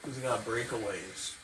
Because he got breakaways.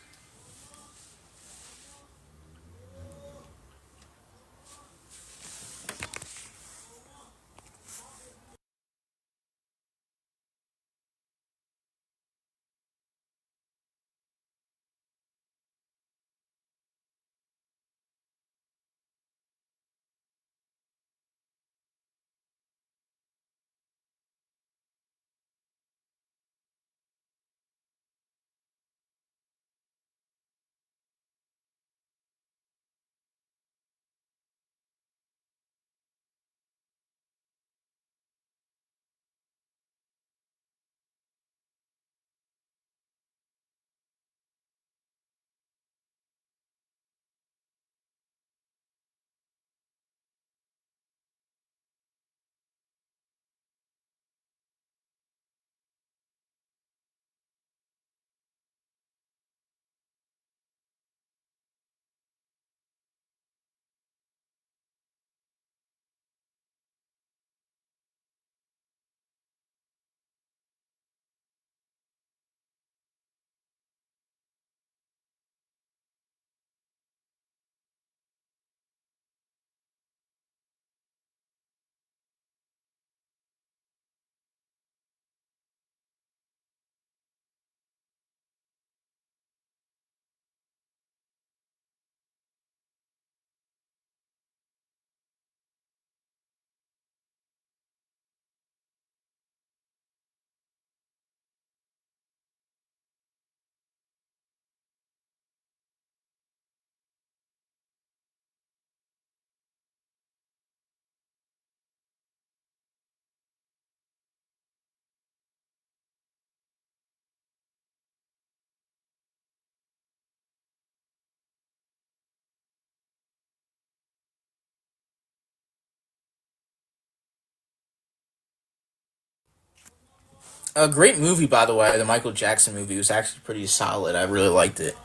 A great movie, by the way. The Michael Jackson movie was actually pretty solid. I really liked it.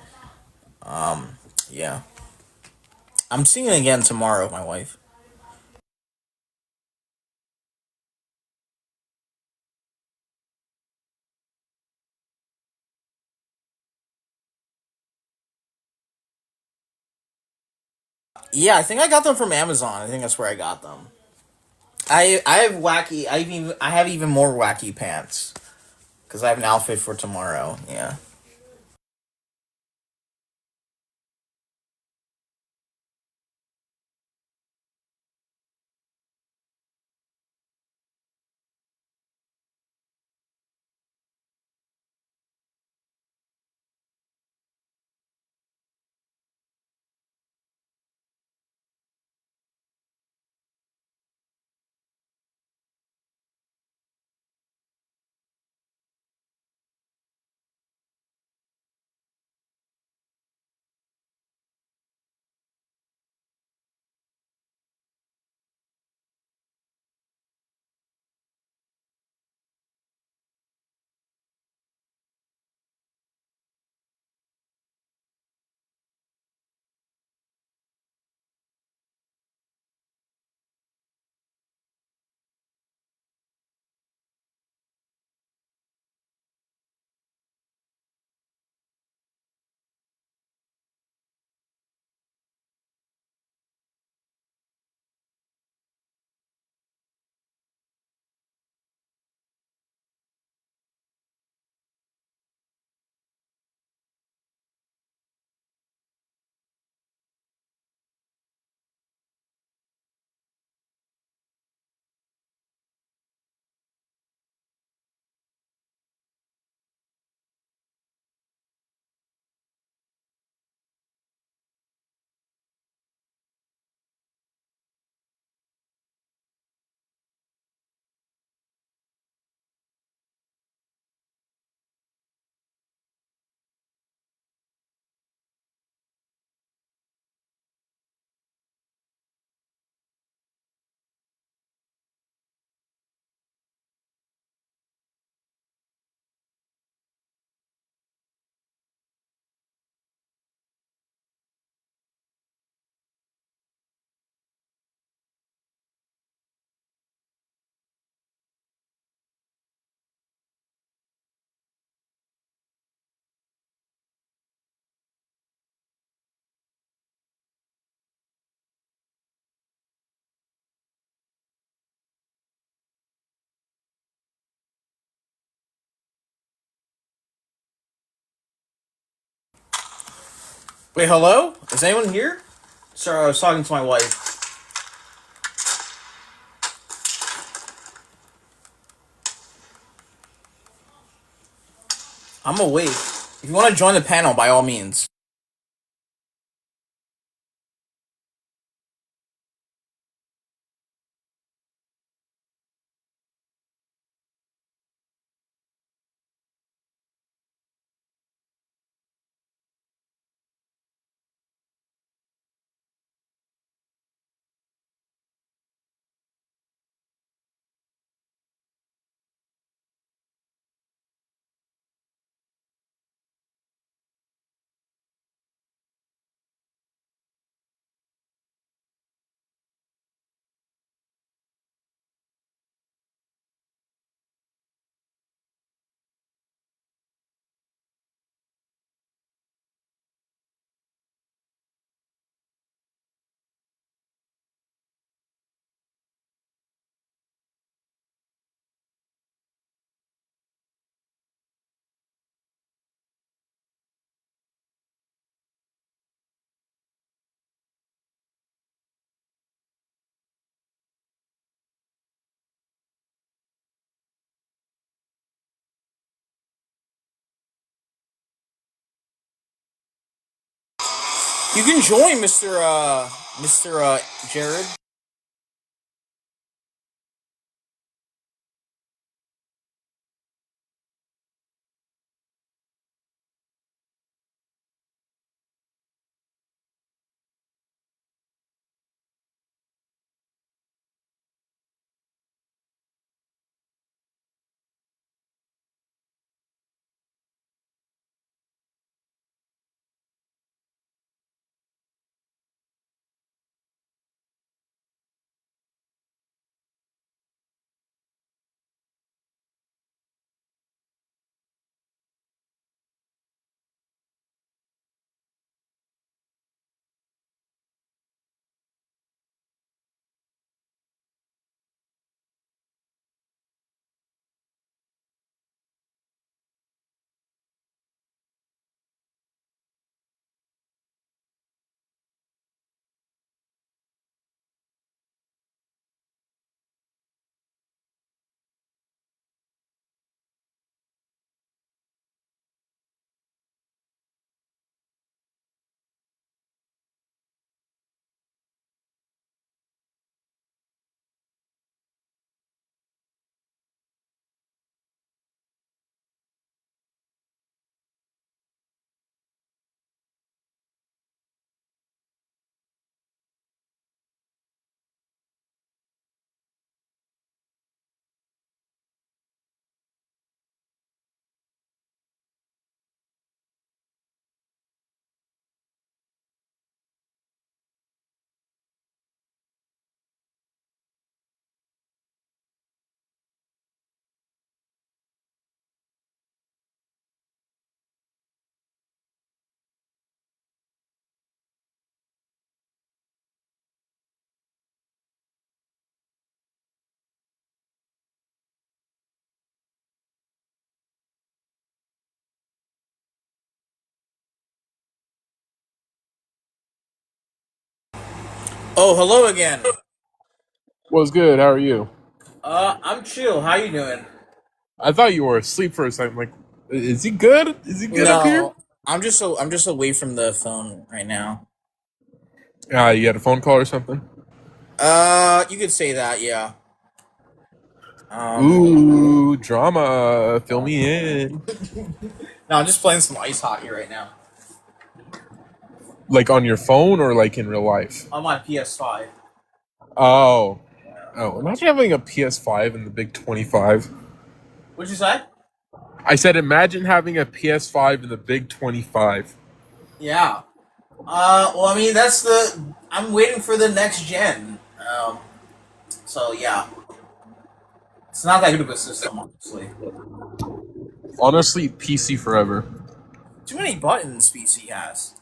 Yeah, I'm seeing it again tomorrow with my wife. Yeah, I think I got them from Amazon. I think that's where I got them. I have wacky. I have even more wacky pants because I have an outfit for tomorrow. Yeah. Wait, hello? Is anyone here? Sorry, I was talking to my wife. I'm awake. If you want to join the panel, by all means. You can join, Mr. Jared. Oh, hello again. What's good? How are you? I'm chill. How you doing? I thought you were asleep for a second. Like, is he good? Is he good up here? No, I'm just away from the phone right now. You had a phone call or something? You could say that, yeah. Um, Ooh, drama. Fill me in. no, I'm just playing some ice hockey right now Like on your phone or like in real life? on my PS5. Oh. Oh, imagine having a PS5 in the Big 25. What'd you say? I said, imagine having a PS5 in the Big 25. Yeah. Well, I mean, I'm waiting for the next gen. So yeah, it's not that good of a system, honestly. Honestly, PC forever. Too many buttons PC has.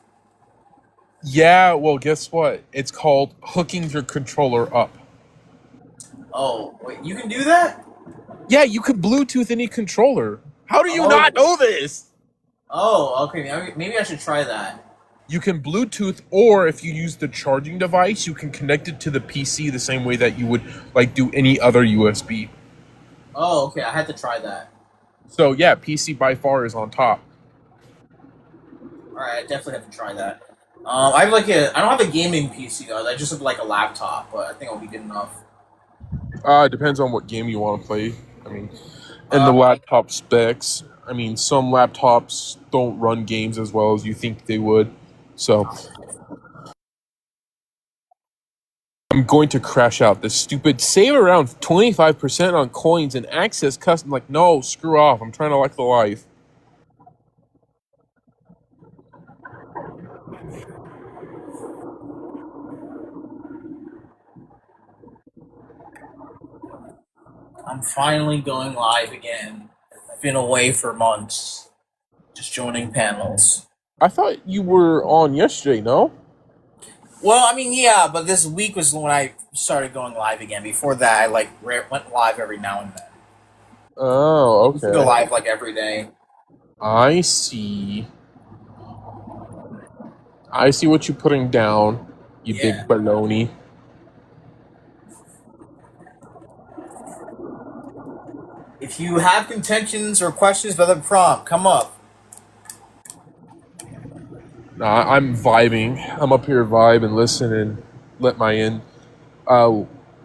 Yeah, well, guess what? It's called hooking your controller up. Oh, wait, you can do that? Yeah, you could Bluetooth any controller. How do you not Oh, know this? oh, okay. Maybe I should try that. You can Bluetooth, or if you use the charging device, you can connect it to the PC the same way that you would like do any other USB. Oh, okay. I had to try that. So yeah, PC by far is on top. All right, I definitely have to try that. I have like a. I don't have a gaming PC though. I just have like a laptop, but I think it'll be good enough. It depends on what game you want to play. I mean, and the Uh, laptop specs. I mean, some laptops don't run games as well as you think they would. So I'm going to crash out. This stupid save around 25% on coins and access custom. Like, no, screw off. I'm trying to like the life. I'm finally going live again. I've been away for months, just joining panels. I thought you were on yesterday, no? Well, I mean, yeah, but this week was when I started going live again. Before that, I like went live every now and then. Oh, I used to go okay. live like every day. I see. I see what you're putting down, you big Yeah. baloney. If you have contentions or questions about the prompt, come up. Nah, I'm vibing. I'm up here vibe and listen and let my uh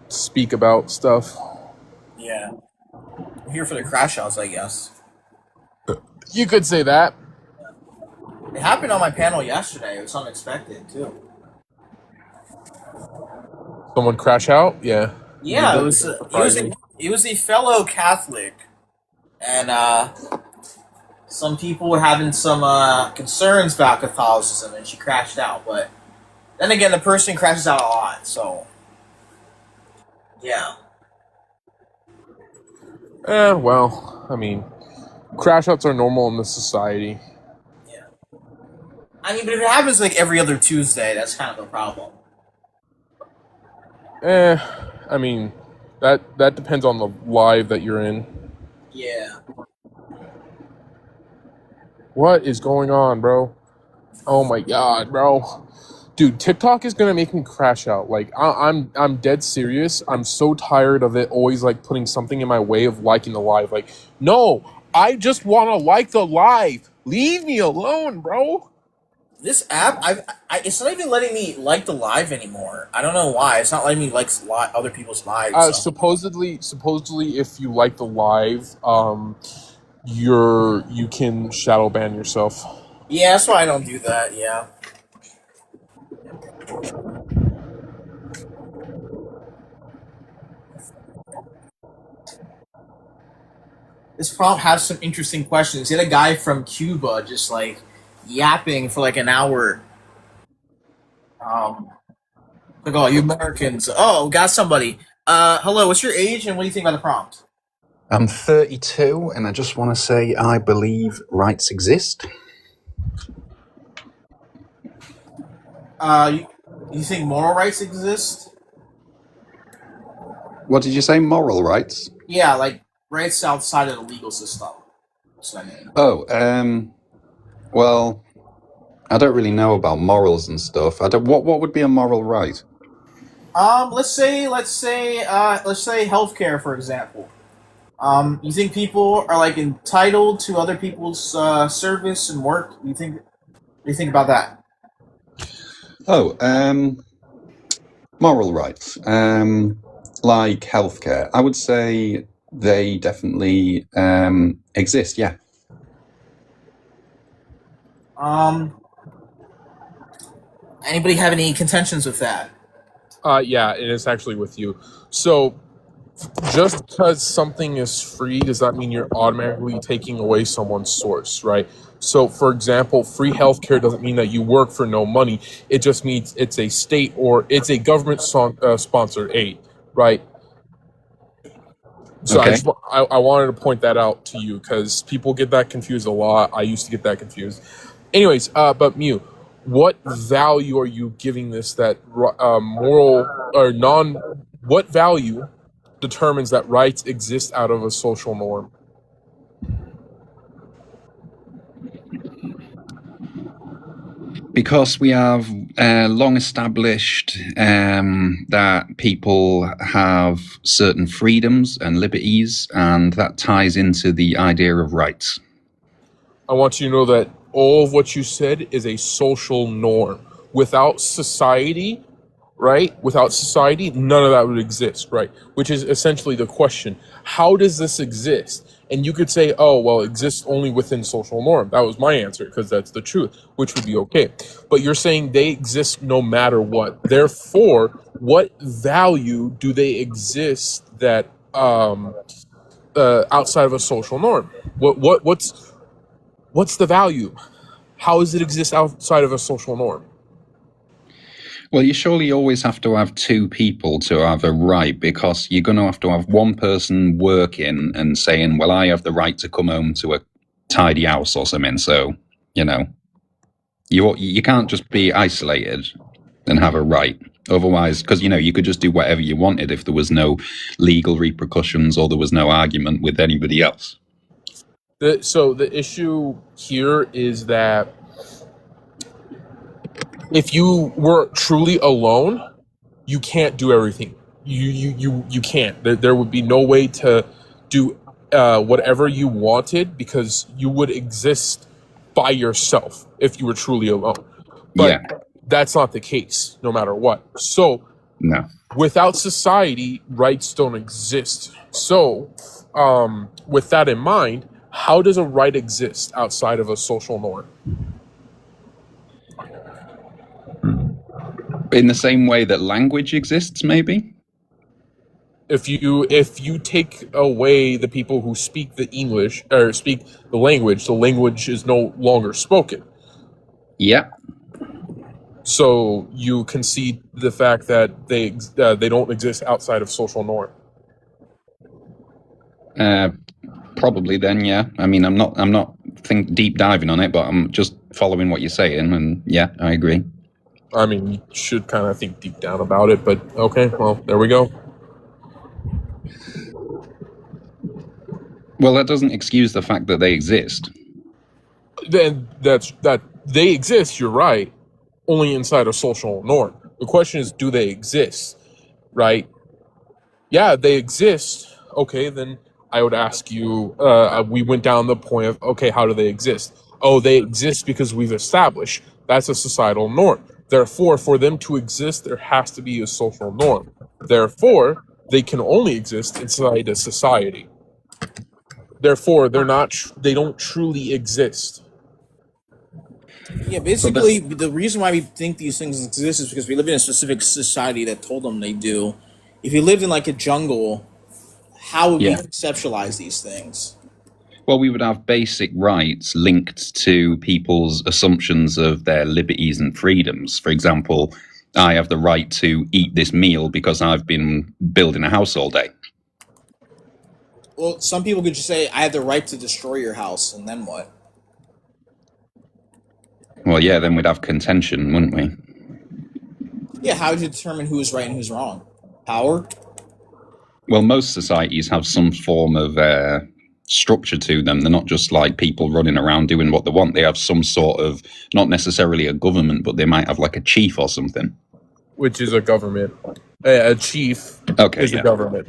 speak about stuff. Yeah. I'm here for the crash outs, I guess. You could say that. It happened on my panel yesterday. It was unexpected too. Someone crash out? Yeah. Yeah, it That was. doesn't It was. surprise me. It was a fellow Catholic, and some people were having some concerns about Catholicism, and she crashed out. But then again, the person crashes out a lot, so yeah. Well, I mean, crash outs are normal in this society. Yeah. I mean, but if it happens like every other Tuesday, that's kind of a problem. Eh, I mean, that depends on the live that you're in. Yeah. What is going on, bro? Oh my god, bro. Dude, TikTok is gonna make me crash out. Like I'm dead serious. I'm so tired of it always like putting something in my way of liking the live. Like, no, I just wanna like the live. Leave me alone, bro. This app, it's not even letting me like the live anymore. I don't know why. It's not letting me like other people's lives. So. Supposedly, if you like the live, you can shadow ban yourself. Yeah, that's why I don't do that. Yeah. This prompt has some interesting questions. He had a guy from Cuba just like yapping for like an hour. Um, like, oh, you Americans. Oh, got somebody. Hello. What's your age and what do you think about the prompt? I'm 32, and I just want to say I believe rights exist. You think moral rights exist? What did you say? Moral rights? Yeah, like rights outside of the legal system. That's what I mean. Oh, well, I don't really know about morals and stuff. What would be a moral right? Let's say healthcare, for example. You think people are like entitled to other people's service and work? What do you think about that? Oh, moral rights. Like healthcare. I would say they definitely exist. Yeah. Um, Anybody have any contentions with that? Yeah, it is actually with you. So just because something is free does not mean you're automatically taking away someone's source, right? So, for example, free healthcare doesn't mean that you work for no money. It just means it's a state or it's a government sponsored aid, right? So Okay. I wanted to point that out to you because people get that confused a lot. I used to get that confused. Anyways, but Mew, what value are you giving this that moral or non? What value determines that rights exist out of a social norm? Because we have long established that people have certain freedoms and liberties, and that ties into the idea of rights. I want you to know that all of what you said is a social norm. Without society, right? Without society, none of that would exist, right? Which is essentially the question. How does this exist? And you could say, oh, well, it exists only within social norm. That was my answer, because that's the truth, which would be okay. But you're saying they exist no matter what. Therefore, what value do they exist that outside of a social norm? What's the value? How does it exist outside of a social norm? Well, you surely always have to have two people to have a right, because you're going to have one person working and saying, well, I have the right to come home to a tidy house or something. So, you can't just be isolated and have a right. Otherwise, because, you could just do whatever you wanted if there was no legal repercussions or there was no argument with anybody else. So the issue here is that if you were truly alone, you can't do everything. You can't. There would be no way to do whatever you wanted, because you would exist by yourself if you were truly alone. But that's not the case, no matter what. So no. Without society, rights don't exist. So with that in mind, how does a right exist outside of a social norm? In the same way that language exists, maybe? If you take away the people who speak the English or speak the language is no longer spoken. Yeah. So you concede the fact that they don't exist outside of social norm. Probably then, yeah. I mean, I'm not deep diving on it, but I'm just following what you're saying, and yeah, I agree. I mean, you should kind of think deep down about it, but okay, well, there we go. Well, that doesn't excuse the fact that they exist. Then that they exist, you're right, only inside a social norm. The question is, do they exist, right? Yeah, they exist. Okay, then I would ask you, we went down the point of, okay, how do they exist? Oh, they exist because we've established that's a societal norm. Therefore, for them to exist, there has to be a social norm. Therefore, they can only exist inside a society. Therefore, they don't truly exist. Yeah, basically, the reason why we think these things exist is because we live in a specific society that told them they do. If you lived in like a jungle, how would we conceptualize these things? Well, we would have basic rights linked to people's assumptions of their liberties and freedoms. For example, I have the right to eat this meal because I've been building a house all day. Well, some people could just say, I have the right to destroy your house, and then what? Well, yeah, then we'd have contention, wouldn't we? Yeah, how would you determine who's right and who's wrong? Power? Well, most societies have some form of structure to them. They're not just like people running around doing what they want. They have some sort of, not necessarily a government, but they might have like a chief or something. Which is a government. A chief is a government.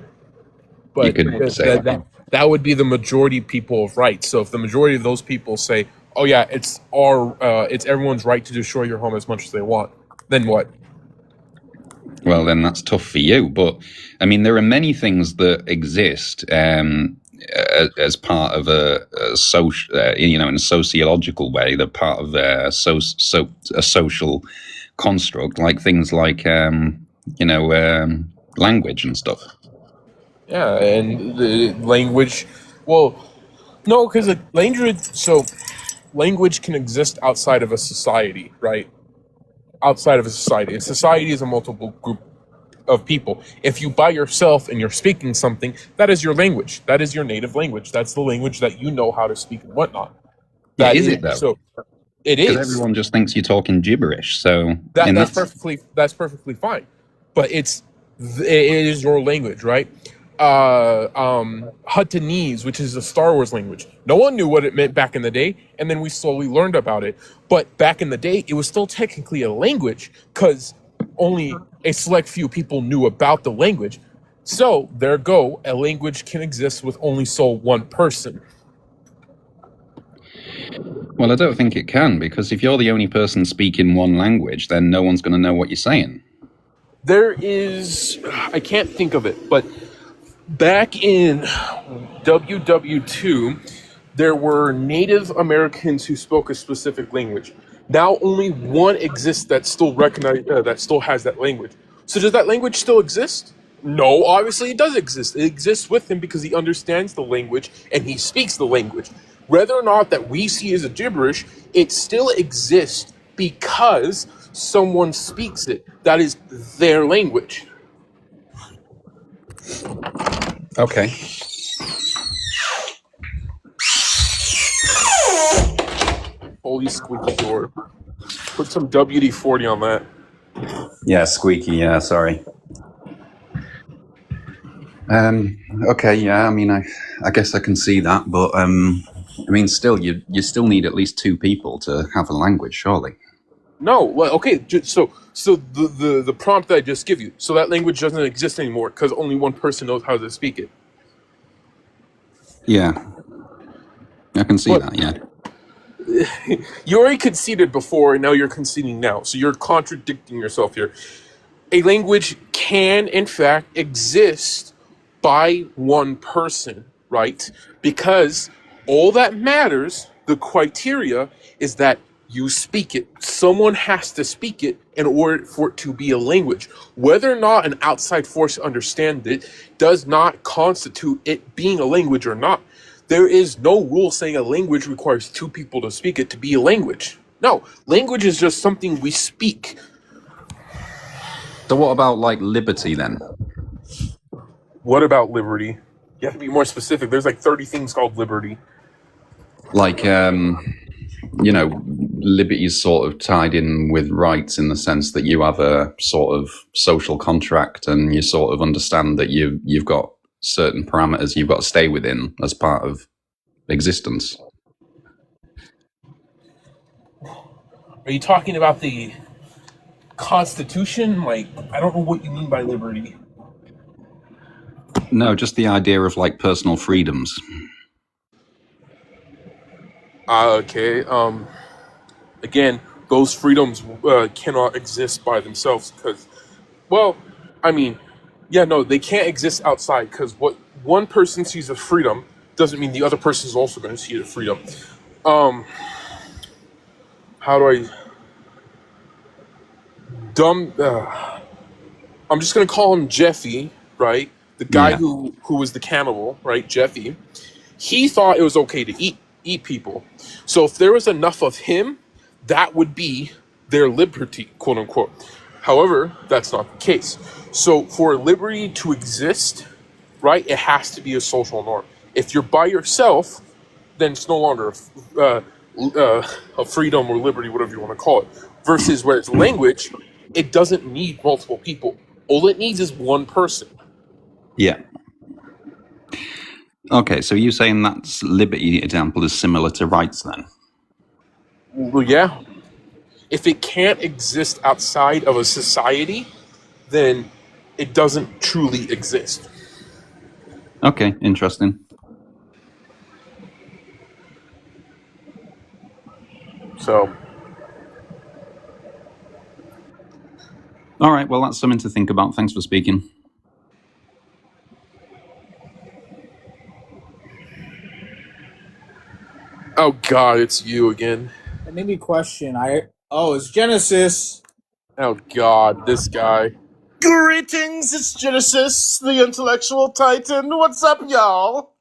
But you could say that would be the majority people of rights. So if the majority of those people say, oh yeah, it's everyone's right to destroy your home as much as they want, then what? Well, then that's tough for you. But I mean, there are many things that exist as part of a social, in a sociological way. They're part of a social construct, like things like language and stuff. Yeah, and the language. Well, no, because language can exist outside of a society, right? Outside of a society. A society is a multiple group of people. If you by yourself and you're speaking something, that is your language. That is your native language. That's the language that you know how to speak and whatnot. That is it though? So it is. Because everyone just thinks you're talking gibberish. So that's perfectly fine. But it is your language, right? Huttonese, which is a Star Wars language. No one knew what it meant back in the day, and then we slowly learned about it. But back in the day, it was still technically a language because only a select few people knew about the language. So there go, a language can exist with only one person. Well, I don't think it can, because if you're the only person speaking one language, then no one's going to know what you're saying. There is, I can't think of it, but back in WW2, there were Native Americans who spoke a specific language. Now only one exists that still that still has that language. So does that language still exist? No, obviously it does exist. It exists with him because he understands the language and he speaks the language. Whether or not that we see as a gibberish, it still exists because someone speaks it. That is their language. Okay. Holy squeaky door. Put some WD-40 on that. Yeah, squeaky. Yeah, sorry. Okay. Yeah. I mean, I guess I can see that, but I mean, still, you still need at least two people to have a language, surely. No, well, okay. So the prompt that I just give you. So that language doesn't exist anymore because only one person knows how to speak it. Yeah, I can see that. Yeah. You already conceded before, and now you're conceding now. So you're contradicting yourself here. A language can, in fact, exist by one person, right? Because all that matters, the criteria, is that you speak it. Someone has to speak it in order for it to be a language. Whether or not an outside force understands it does not constitute it being a language or not. There is no rule saying a language requires two people to speak it to be a language. No, language is just something we speak. So what about like liberty then? What about liberty? You have to be more specific. There's like 30 things called liberty. Like, liberty is sort of tied in with rights in the sense that you have a sort of social contract and you sort of understand that you've got certain parameters you've got to stay within as part of existence. Are you talking about the Constitution? Like, I don't know what you mean by liberty. No, just the idea of like personal freedoms. Okay. Again, those freedoms cannot exist by themselves because, well, I mean, yeah, no, they can't exist outside because what one person sees as freedom doesn't mean the other person is also going to see it as freedom. How do I... I'm just going to call him Jeffy, right? The guy who was the cannibal, right? Jeffy. He thought it was okay to eat people. So if there was enough of him, that would be their liberty, quote unquote. However, that's not the case. So for liberty to exist, right, it has to be a social norm. If you're by yourself, then it's no longer a freedom or liberty, whatever you want to call it. Versus where it's language, it doesn't need multiple people. All it needs is one person. Yeah. Okay, so you're saying that liberty example is similar to rights then? Well, yeah. If it can't exist outside of a society, then it doesn't truly exist. Okay, interesting. So, all right, well, that's something to think about. Thanks for speaking. oh God, it's you again. It made me question. It's Genesis. Oh God, this guy. Greetings, it's Genesis, the intellectual titan. What's up, y'all?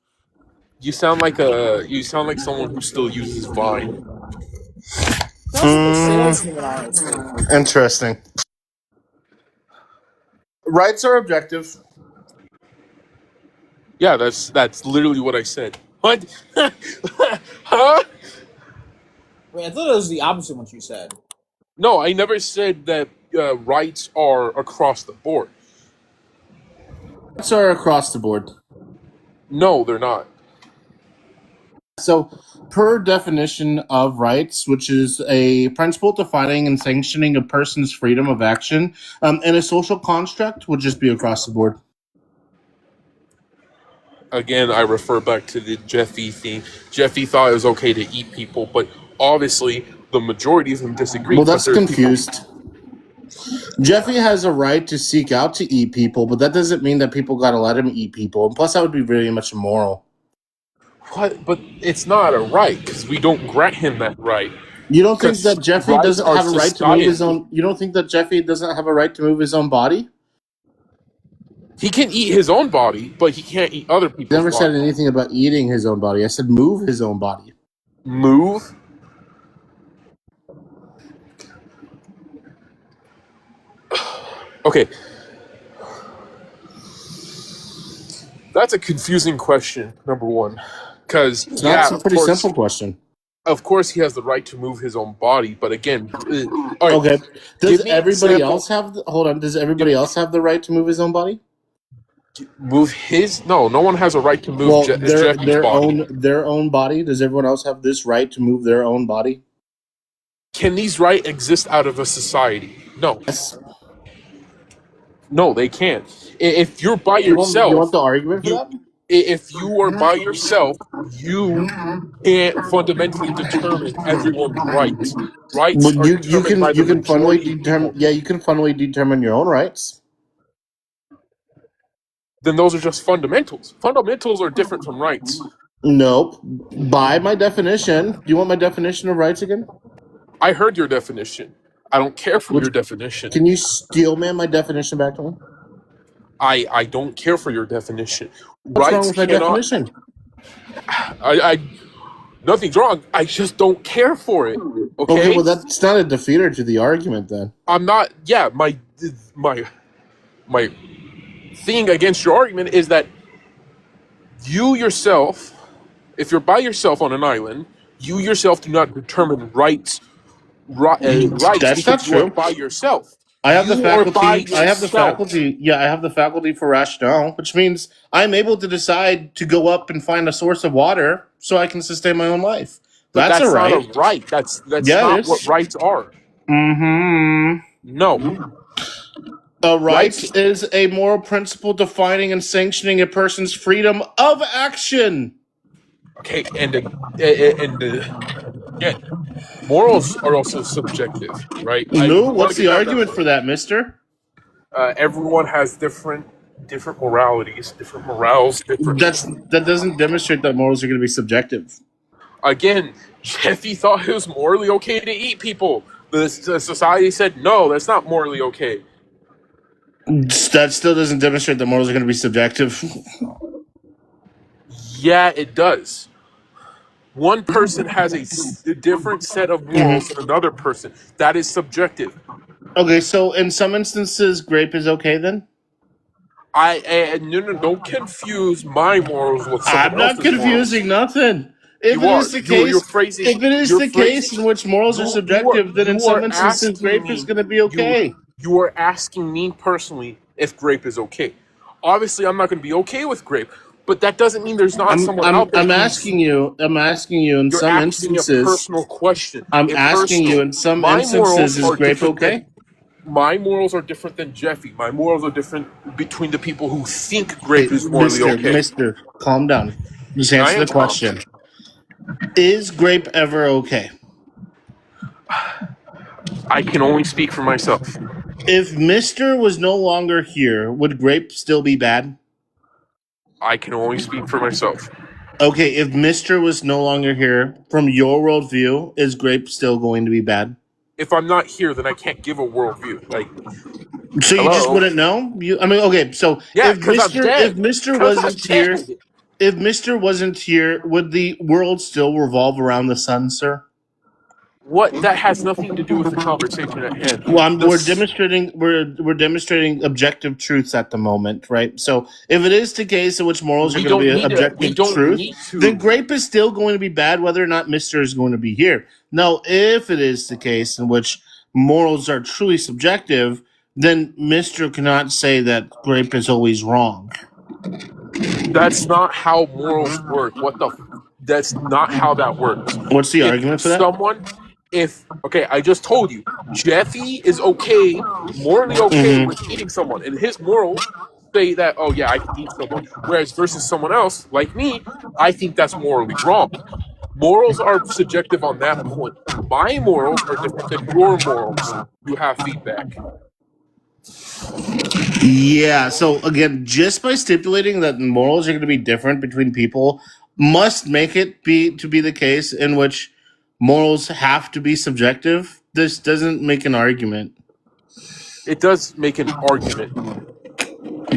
You sound like someone who still uses Vine. That's what they say, that's even honestly. Interesting. Rights are objective. Yeah, that's literally what I said. What? Huh? Wait, I thought it was the opposite of what you said. No, I never said that rights are across the board. Are across the board. No, they're not. So, per definition of rights, which is a principle defining and sanctioning a person's freedom of action, and a social construct would just be across the board. Again, I refer back to the Jeffy thing. Jeffy thought it was okay to eat people, but obviously the majority of them disagree. Well, but that's there's people- confused. Jeffy has a right to seek out to eat people, but that doesn't mean that people got to let him eat people. And plus, that would be very much immoral. What? But it's not a right because we don't grant him that right. You don't think 'Cause that Jeffy rights doesn't are have a right to move his society. own? You don't think that Jeffy doesn't have a right to move his own body? He can eat his own body, but he can't eat other I people's never said body. anything about eating his own body. I said move his own body. Move? Okay. That's a confusing question, number one. Because, It's yeah, not a pretty simple question. of course he has the right to move his own body, but again, all right, Okay. Does give me an everybody example. else have? Hold on. Does everybody else have the right to move his own body? Move his? No one has a right to move Well, Jeffy's their body. own body. Does everyone else have this right to move their own body? Can these rights exist out of a society? No. Yes. No, they can't. If you're by You yourself, want the argument for you- that? if you are by yourself, you can't fundamentally determine everyone's rights. Rights Well, are you determined by can the fundamentally majority of determine. people. Yeah, you can fundamentally determine your own rights. Then those are just fundamentals. Fundamentals are different from rights. Nope. By my definition, do you want my definition of rights again? I heard your definition. I don't care for Which- your definition. Can you steal man my definition back to me? I don't care for your definition. What's wrong Rights with my cannot. definition? I nothing's wrong. I just don't care for it. Okay. Okay, well that's not a defeater to the argument then. I'm not. Yeah, my thing against your argument is that you yourself, if you're by yourself on an island, you yourself do not determine rights. Rights That's because not you are true. by yourself. I have the You are by faculty. I have the yourself. faculty. Yeah, I have the faculty for rationale, which means I'm able to decide to go up and find a source of water so I can sustain my own life. But That's a right. not a right. That's Yeah, it not is. what rights are. Mm-hmm. No. A right Rights- is a moral principle defining and sanctioning a person's freedom of action. Okay, and yeah, morals are also subjective, right? No, I what's the wanna get argument for that, mister? everyone has different moralities, different morals, different. That doesn't demonstrate that morals are going to be subjective. Again, Jeffy thought it was morally okay to eat people. The society said no, that's not morally okay. That still doesn't demonstrate that morals are going to be subjective. Yeah, it does. One person has a different set of morals than another person. That is subjective. Okay, so in some instances, grape is okay then? No, don't confuse my morals with someone I'm not else's morals. confusing nothing. If You it are. is the You're case, phrasing. if it is you're the case in which morals are you subjective, then in you some are instances, asking grape me- is going to be okay. You are asking me personally if grape is okay. Obviously, I'm not going to be okay with grape, but that doesn't mean there's not someone out there. I'm who's- asking you in You're some asking a instances. personal question. I'm It's asking personal. you in some My instances, morals is are grape different okay? than- my morals are different than Jeffy. My morals are different between the people who think grape is morally okay. Mister, calm down. Just I answer am the question. Is grape ever okay? I can only speak for myself. If Mister was no longer here, would grape still be bad? I can only speak for myself. Okay, if Mister was no longer here, from your worldview, is grape still going to be bad? If I'm not here, then I can't give a worldview. Like, So you just Hello? wouldn't know? Okay, so yeah, if because I'm Mister dead. if Mister 'Cause I'm wasn't here, dead. if Mister wasn't here, would the world still revolve around the sun, sir? What? That has nothing to do with the conversation at hand. Well, The we're s- demonstrating objective truths at the moment, right? So if it is the case in which morals We are going to don't be need to- we objective don't truth, need to. then grape is still going to be bad whether or not Mister is going to be here. Now, if it is the case in which morals are truly subjective, then Mister cannot say that grape is always wrong. That's not how morals work. That's not how that works. What's the If argument for that? okay, I just told you, Jeffy is morally okay with eating someone, and his morals say that, oh yeah, I can eat someone. Whereas versus someone else, like me, I think that's morally wrong. Morals are subjective on that point. My morals are different than your morals. You have feedback. Yeah, so again, just by stipulating that morals are going to be different between people must make it be the case in which morals have to be subjective. This doesn't make an argument. It does make an argument.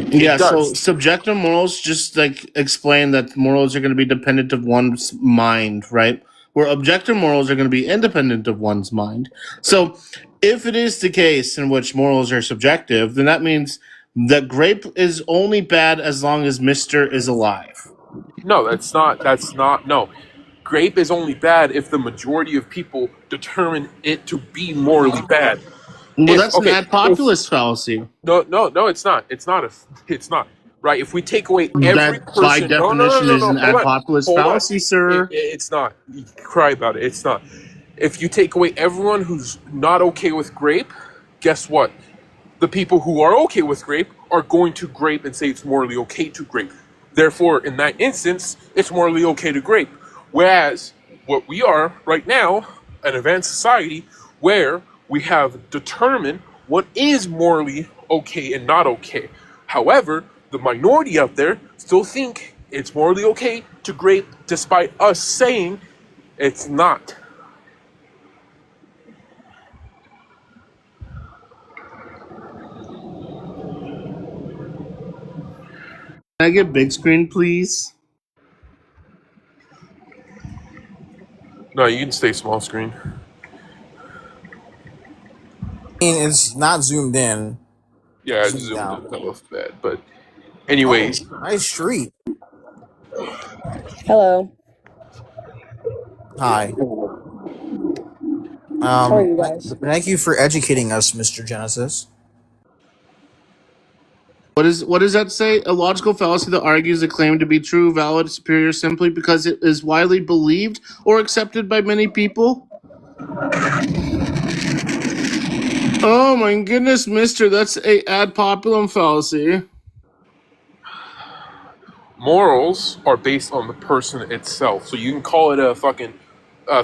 Yeah, so does. subjective morals just like explain that morals are going to be dependent of one's mind, right? Where objective morals are going to be independent of one's mind. So if it is the case in which morals are subjective, then that means that grape is only bad as long as Mr. is alive. No, that's not, no. Grape is only bad if the majority of people determine it to be morally bad. Well, that's an ad populist fallacy. No, it's not. It's not. Right? If we take away every That person... by definition is an ad populist fallacy, sir. It's not. You can cry about it. It's not. If you take away everyone who's not okay with grape, guess what? The people who are okay with grape are going to grape and say it's morally okay to grape. Therefore, in that instance, it's morally okay to grape. Whereas, what we are right now, an advanced society, where we have determined what is morally okay and not okay. However, the minority out there still think it's morally okay to grape, despite us saying it's not. Can I get big screen, please? No, you can stay small screen. I mean, it's not zoomed in. Yeah, it's zoomed in. That was bad. But anyways. Oh, nice street. Hello. Hi. How are you guys? Thank you for educating us, Mr. Genesis. What does that say? A logical fallacy that argues a claim to be true, valid, superior simply because it is widely believed or accepted by many people? Oh my goodness, mister, that's a ad populum fallacy. Morals are based on the person itself. So you can call it a fucking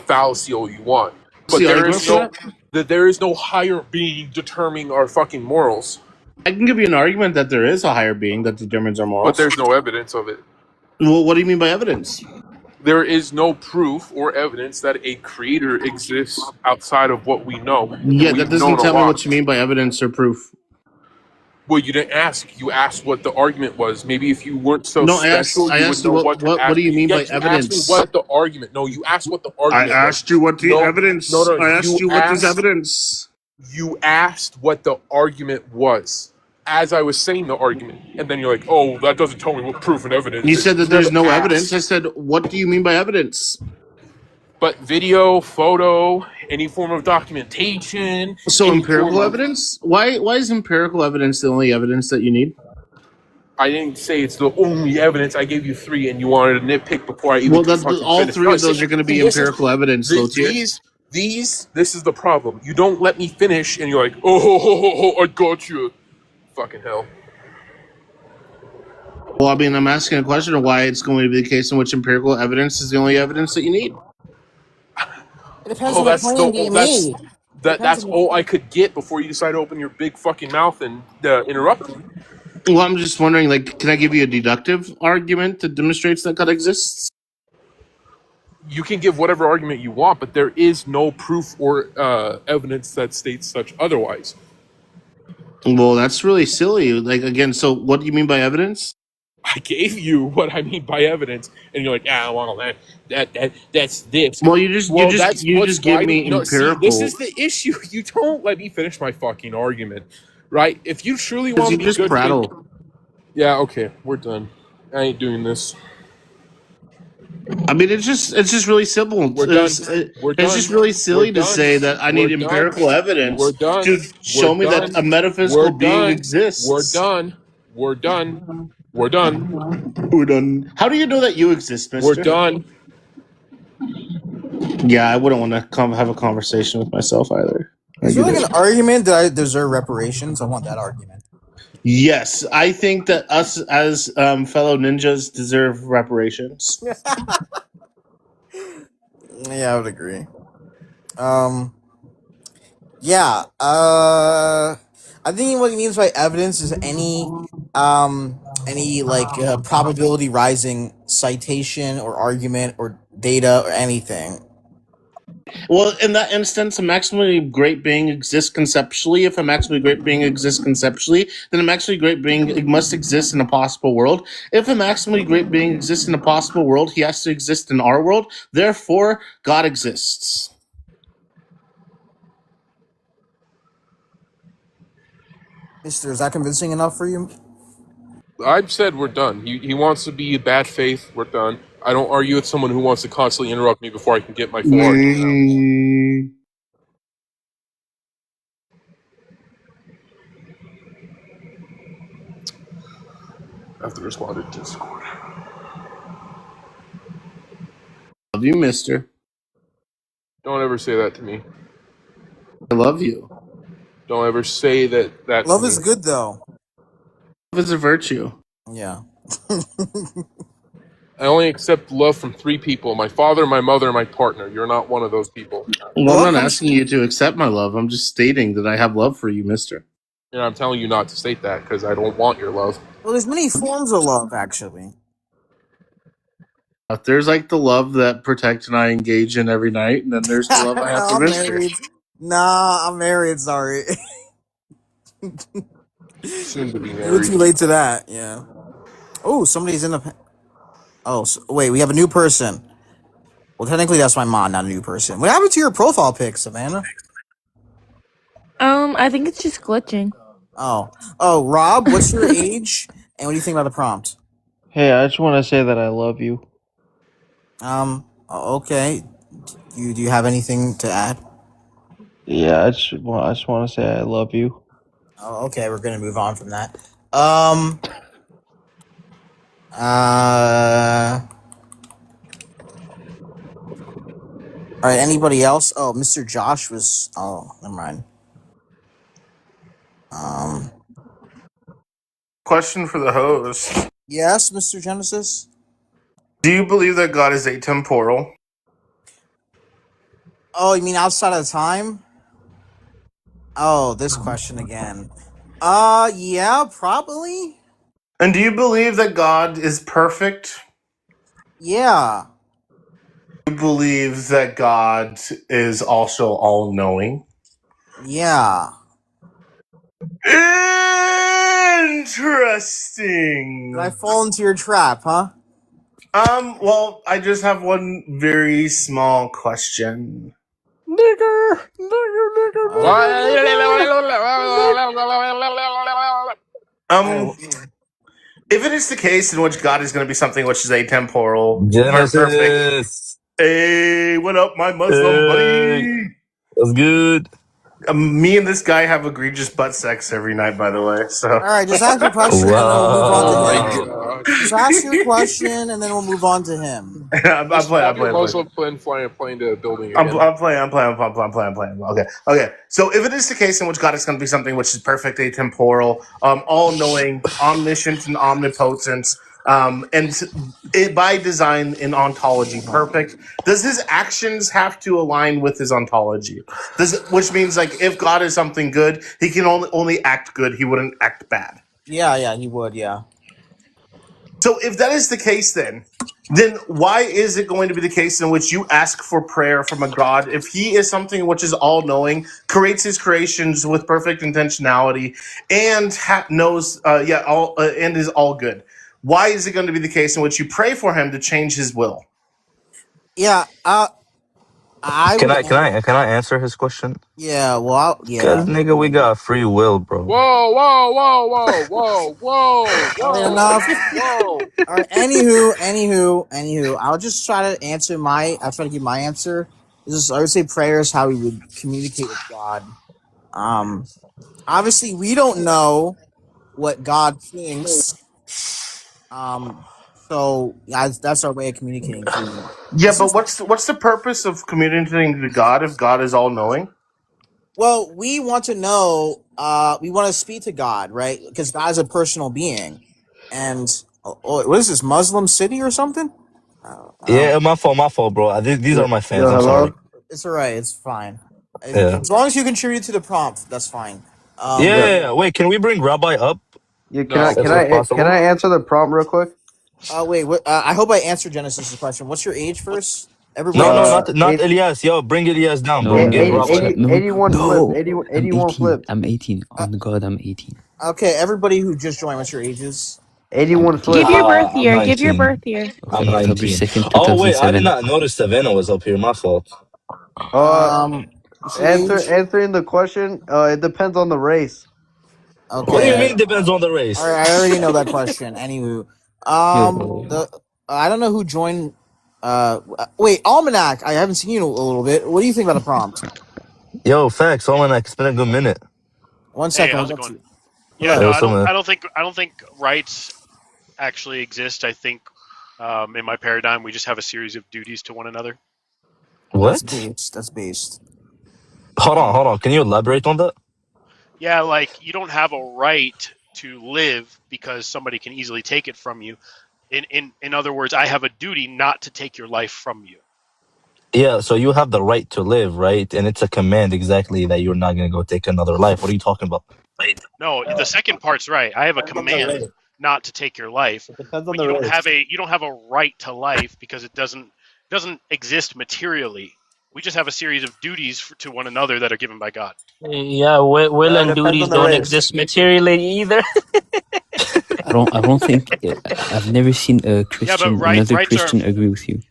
fallacy all you want. But there is no higher being determining our fucking morals. I can give you an argument that there is a higher being that determines our morals. But there's no evidence of it. Well, what do you mean by evidence? There is no proof or evidence that a creator exists outside of what we know. Yeah, that doesn't tell me what you mean by evidence or proof. Well, you didn't ask. You asked what the argument was. Maybe if you weren't so special, I asked you what do you mean by evidence? You asked me what the argument. No, you asked what the argument. I asked you what the evidence. No, I asked you what is evidence. You asked what the argument was as I was saying the argument, and then you're like, "Oh, that doesn't tell me what proof and evidence." You said that there's no evidence. I said, "What do you mean by evidence?" But video, photo, any form of documentation. So empirical evidence? Why is empirical evidence the only evidence that you need? I didn't say it's the only evidence. I gave you 3, and you wanted to nitpick before I even. Well, all 3 of those are going to be empirical evidence. This is the problem. You don't let me finish, and you're like, oh, I got you. Fucking hell. Well, I mean, I'm asking a question of why it's going to be the case in which empirical evidence is the only evidence that you need. It depends on what claim you made. That's all I could get before you decide to open your big fucking mouth and interrupt me. Well, I'm just wondering, like, can I give you a deductive argument that demonstrates that God exists? You can give whatever argument you want, but there is no proof or evidence that states such otherwise. Well, that's really silly. Like, again, so what do you mean by evidence? I gave you what I mean by evidence, and you're like, well, that's this. Well, you just give me empirical. See, this is the issue. You don't let me finish my fucking argument, right? If you truly want to be just good, prattle. Yeah, okay, we're done. I ain't doing this. I mean, it's just really simple. It's just really silly to say that I need empirical evidence to show me that a metaphysical being exists. We're done. We're done. We're done. How do you know that you exist, We're mister? done. Yeah, I wouldn't want to have a conversation with myself either. Is there like an argument that I deserve reparations? I want that argument. Yes, I think that us as fellow ninjas deserve reparations. Yeah, I would agree. Yeah. I think what he means by evidence is any like probability rising citation or argument or data or anything. Well, in that instance, a maximally great being exists conceptually. If a maximally great being exists conceptually, then a maximally great being must exist in a possible world. If a maximally great being exists in a possible world, he has to exist in our world. Therefore, God exists. Mister, is that convincing enough for you? I've said we're done. He wants to be bad faith. We're done. I don't argue with someone who wants to constantly interrupt me before I can get my full argument out. I have to respond to Discord. Love you, mister. Don't ever say that to me. I love you. Don't ever say that. Love to is me. good though. Love is a virtue. Yeah. I only accept love from 3 people: my father, my mother, and my partner. You're not one of those people. Well, I'm not asking you to accept my love. I'm just stating that I have love for you, mister. And I'm telling you not to state that because I don't want your love. Well, there's many forms of love, actually. There's like the love that Protect and I engage in every night, and then there's the love I have for I'm mister. married. Nah, I'm married. Sorry. Soon to be You're married. too late to that. Yeah. Oh, somebody's in the. Oh, wait. We have a new person. Well, technically, that's my mom, not a new person. What happened to your profile pic, Savannah? I think it's just glitching. Oh, Rob, what's your age, and what do you think about the prompt? Hey, I just want to say that I love you. Okay. Do you have anything to add? Yeah, I just want to say I love you. Oh, okay. We're gonna move on from that. All right. Anybody else? Oh, Mr. Josh was. Oh, never mind. Question for the host. Yes, Mr. Genesis. Do you believe that God is atemporal? Oh, you mean outside of time? Oh, this question again. Yeah, probably. And do you believe that God is perfect? Yeah. Do you believe that God is also all-knowing? Yeah. Interesting. Did I fall into your trap, huh? Well, I just have one very small question. Nigger. If it is the case in which God is going to be something which is atemporal, Genesis. perfect. Hey, what up, my Muslim buddy? That's good. Me and this guy have egregious butt sex every night, by the way. So, All right, just ask your question and then we'll move on to Oh him. my gosh. Just ask your question and then we'll move on to him. I'm playing. Muslim plane flying a plane to a building I'm again. playing. Okay. So if it is the case in which God is going to be something which is perfect, atemporal, all-knowing, omniscient, and omnipotent, and it by design in ontology perfect, does his actions have to align with his ontology? Which means, like, if God is something good, he can only act good. He wouldn't act bad. Yeah, he would. Yeah. So if that is the case, then why is it going to be the case in which you ask for prayer from a God if he is something which is all-knowing, creates his creations with perfect intentionality, and knows, and is all good? Why is it going to be the case in which you pray for him to change his will? Yeah. Can I answer his question? Yeah. Well. Cause Yeah. nigga, we got free will, bro. Whoa. Enough. All right. Anywho. I'll just try to answer I'll try to give my answer. I would say prayer is how we would communicate with God. Obviously we don't know what God thinks. So that's our way of communicating freely. Yeah, This but is- what's the purpose of communicating to God if God is all knowing? well, we want to know. We want to speak to God, right? Because God is a personal being. And what is this, Muslim city or something? Yeah, my fault, bro. These Yeah, are my fans. yeah, I'm sorry. hello. It's alright. It's fine. Yeah. As long as you contribute to the prompt, that's fine. Yeah, Yeah. Wait, can we bring Rabbi up? yeah. No. Can I answer the prompt real quick? Wait. What, I hope I answered Genesis's question. What's your age first? No, Everybody. no, Uh, not eight, Elias. Yo, bring Elias down, No, bro. no, Get no, Rabbi up. no, no, 81 flip. no. 80, I'm 81 18. flip. I'm 18. Uh, On God, I'm 18. okay. Everybody who just joined, what's your ages? I'm 81 18. Give flip. your birth I'm year. Give your 19. birth year. I'm Okay, February 19. 2nd, Oh, wait, I did 2007. not notice Savannah was up here. My fault. Uh, What's your age? answering the question. It depends on the race. What do you Okay. mean depends on the All race? right. I already know that question. Anywho, Yo, the I don't know who joined. Wait, Almanac. I haven't seen you in a little bit. What do you think about the prompt? Yo, facts. Almanac, it's been a good minute. 1 Hey, second. how's Hold it up to going? you. Yeah, Hello. no, What's up, man? I don't think rights actually exist. I think, in my paradigm, we just have a series of duties to one another. That's What? based. That's based. Hold on. Can you elaborate on that? Yeah, like you don't have a right to live because somebody can easily take it from you. In other words, I have a duty not to take your life from you. Yeah, so you have the right to live, right? And it's a command exactly that you're not going to go take another life. What are you talking about? No, the second part's right. I have a command not to take your life, Depends on but the race. you don't have a right to life because it doesn't exist materially. We just have a series of duties to one another that are given by God. Yeah, will and Depends on duties the don't race. exist materially either. I don't think I've never seen a Yeah, but Christian, another rights are. Christian agree with you.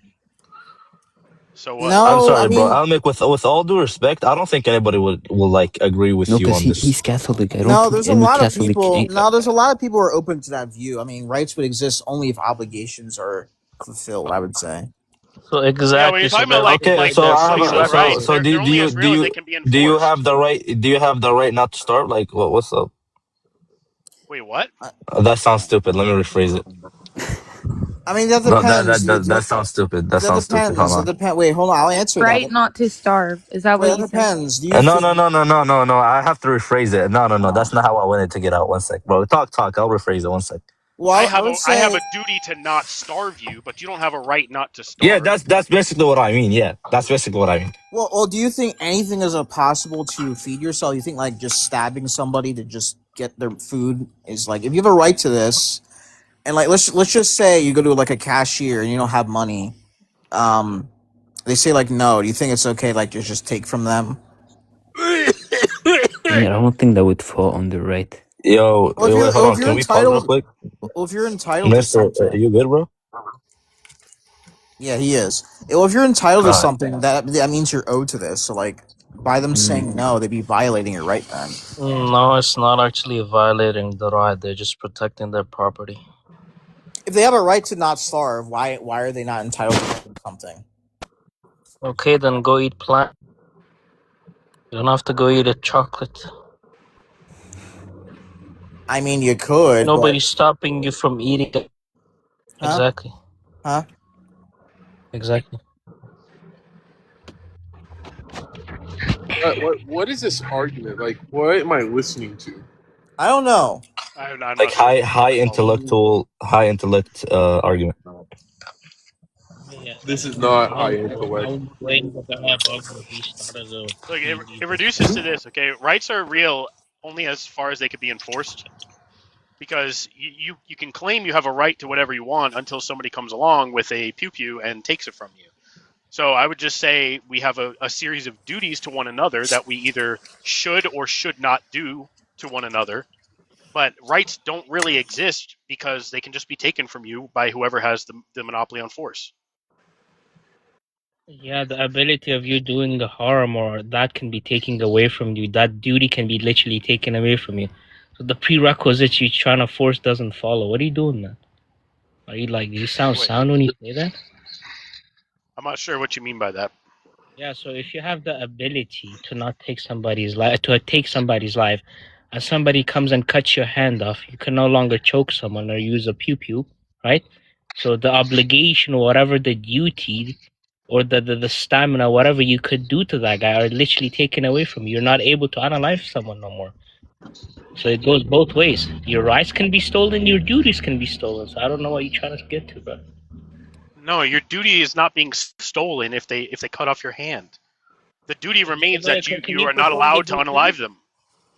So what? I'm No, I sorry, bro. mean, Almec, with all due respect, I don't think anybody will like agree with No, you because on this. he's Catholic. I don't no. think There's a any lot of Catholic. people. No, there's a lot of people who are open to that view. I mean, rights would exist only if obligations are fulfilled. I would say. So Yeah, when exactly. you're So talking about there like Okay, like so there I have like a, civil rights, prerequisites. so they're only as real as they can be do you enforced. have the right? Do you have the right not to starve? Like what's up? Wait, what? That sounds stupid. Let me rephrase it. I mean, that No, depends. that sounds stupid. That That sounds stupid. Hold depends. That on. depends. Wait, hold on. I'll answer that. Right not to starve. Is that Wait, what that you said? depends. Do you No, think? no. I have to rephrase it. No. That's not how I wanted to get out. One sec, bro. Talk. I'll rephrase it. One sec. Well, I would I have say. a duty to not starve you, but you don't have a right not to Yeah, starve. that's basically what I mean. Yeah, that's basically what I mean. Well, do you think anything is possible to feed yourself? You think like just stabbing somebody to just get their food is like if you have a right to this, and like let's just say you go to like a cashier and you don't have money, they say like no. Do you think it's okay like to just take from them? I don't think that would fall on the right. Yo, Well, wait, hold on. if you're Can we pause real entitled, quick, well, if you're entitled to Mister? something, You good, bro? yeah, he is. Well, if you're entitled to Alright. something, that means you're owed to this. So like by them saying no, they'd be violating your right then. No, it's not actually violating the right. They're just protecting their property. If they have a right to not starve, why are they not entitled to something? Okay, then go eat plant. You don't have to go eat a chocolate. I mean, you could. Nobody's stopping you from eating it. Huh? Exactly. Huh? Exactly. What is this argument? Like, what am I listening to? I don't know. I'm not Like sure. high intellect argument. Yeah, This is not I high would intellect. blame the guy above what he started Look, the it reduces to this. Okay, rights are real only as far as they could be enforced. Because you can claim you have a right to whatever you want until somebody comes along with a pew-pew and takes it from you. So I would just say we have a series of duties to one another that we either should or should not do to one another. But rights don't really exist because they can just be taken from you by whoever has the monopoly on force. Yeah, the ability of you doing the harm or that can be taken away from you. That duty can be literally taken away from you. So the prerequisite you're trying to force doesn't follow. What are you doing, man? Are you like, do you sound Wait. sound when you say that? I'm not sure what you mean by that. Yeah, so if you have the ability to not take somebody's life, and somebody comes and cuts your hand off, you can no longer choke someone or use a pew-pew. right? So the obligation, whatever the duty, or the stamina, whatever you could do to that guy, are literally taken away from you. You're not able to unalive someone no more. So it goes both ways. Your rights can be stolen, your duties can be stolen. So I don't know what you're trying to get to, bro. No, your duty is not being stolen if they cut off your hand. The duty remains that Can you you are not perform allowed the to duty? unalive them.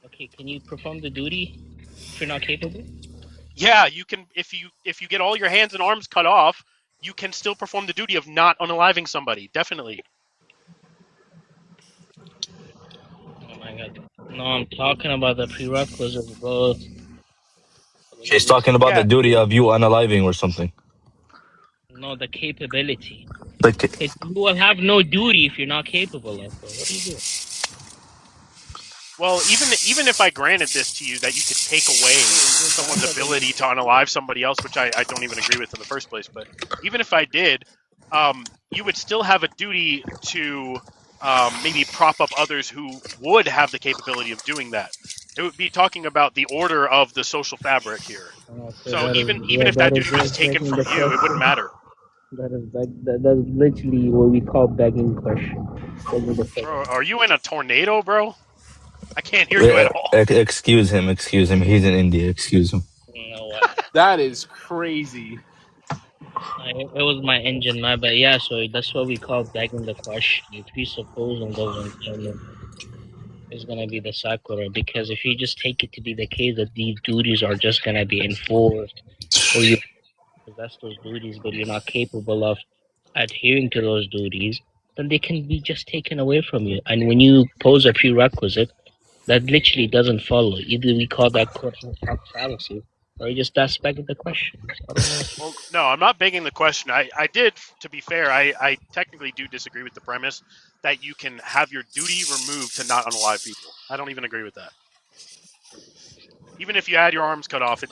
Okay, can you perform the duty if you're not capable? Yeah, you can. If you get all your hands and arms cut off, you can still perform the duty of not unaliving somebody. Definitely. Oh my god. No, I'm talking about the prerequisites, bro. She's talking about Yeah. the duty of you unaliving or something. No, the capability. Like, Because you will have no duty if you're not capable of it. What are you doing? Well, even if I granted this to you, that you could take away someone's ability to unalive somebody else, which I don't even agree with in the first place, but even if I did, you would still have a duty to maybe prop up others who would have the capability of doing that. It would be talking about the order of the social fabric here. So even if that duty was taken from you, it wouldn't matter. That's literally what we call begging question. Bro, are you in a tornado, bro? I can't hear you at all. excuse him. He's in India. Excuse him. No way. That is crazy. It was my engine, but yeah, so that's what we call begging the question. If you suppose and doesn't tell me, it's gonna be the secular, because if you just take it to be the case that these duties are just gonna be enforced, or you possess those duties but you're not capable of adhering to those duties, then they can be just taken away from you. And when you pose a prerequisite, that literally doesn't follow. Either we call that court fallacy, or you just that's begging the question. I don't know. Well, no, I'm not begging the question. I did, to be fair, I technically do disagree with the premise that you can have your duty removed to not unalive people. I don't even agree with that. Even if you had your arms cut off,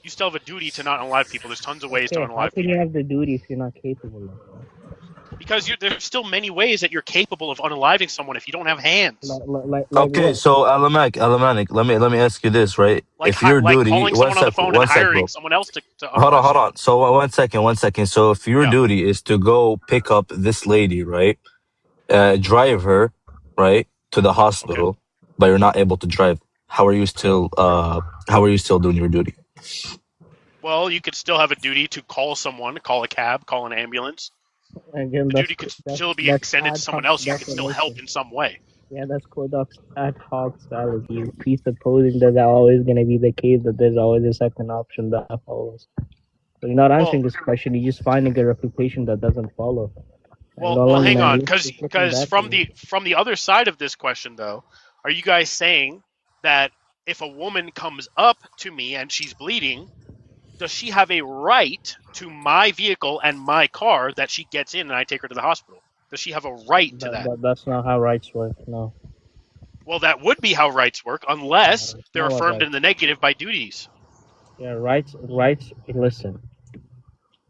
you still have a duty to not unalive people. There's tons of ways to How unalive can people. you have the duty if you're not capable of it? Because there's still many ways that you're capable of unaliving someone if you don't have hands. Okay, what? so Alamanik, let me ask you this, right? Like If your like duty, calling someone on the phone and one sec, hiring bro. someone else to Hold unalive on. So one second. So if your Yeah. duty is to go pick up this lady, right? Drive her, right, to the hospital, but you're not able to drive. How are you still doing your duty? Well, you could still have a duty to call someone, call a cab, call an ambulance. Again, The duty could still be extended to someone else. You could still help in some way. Yeah, that's called ad hoc strategy. Presupposing that that's always going to be the case, that there's always a second option that follows. So you're not answering this question. You're just finding a reputation that doesn't follow. Well, hang on, because from the other side of this question, though, are you guys saying that if a woman comes up to me and she's bleeding, does she have a right to my vehicle and my car that she gets in and I take her to the hospital? Does she have a right to that? That's not how rights work, no. Well, that would be how rights work, unless they're affirmed in the negative by duties. Yeah, rights, listen.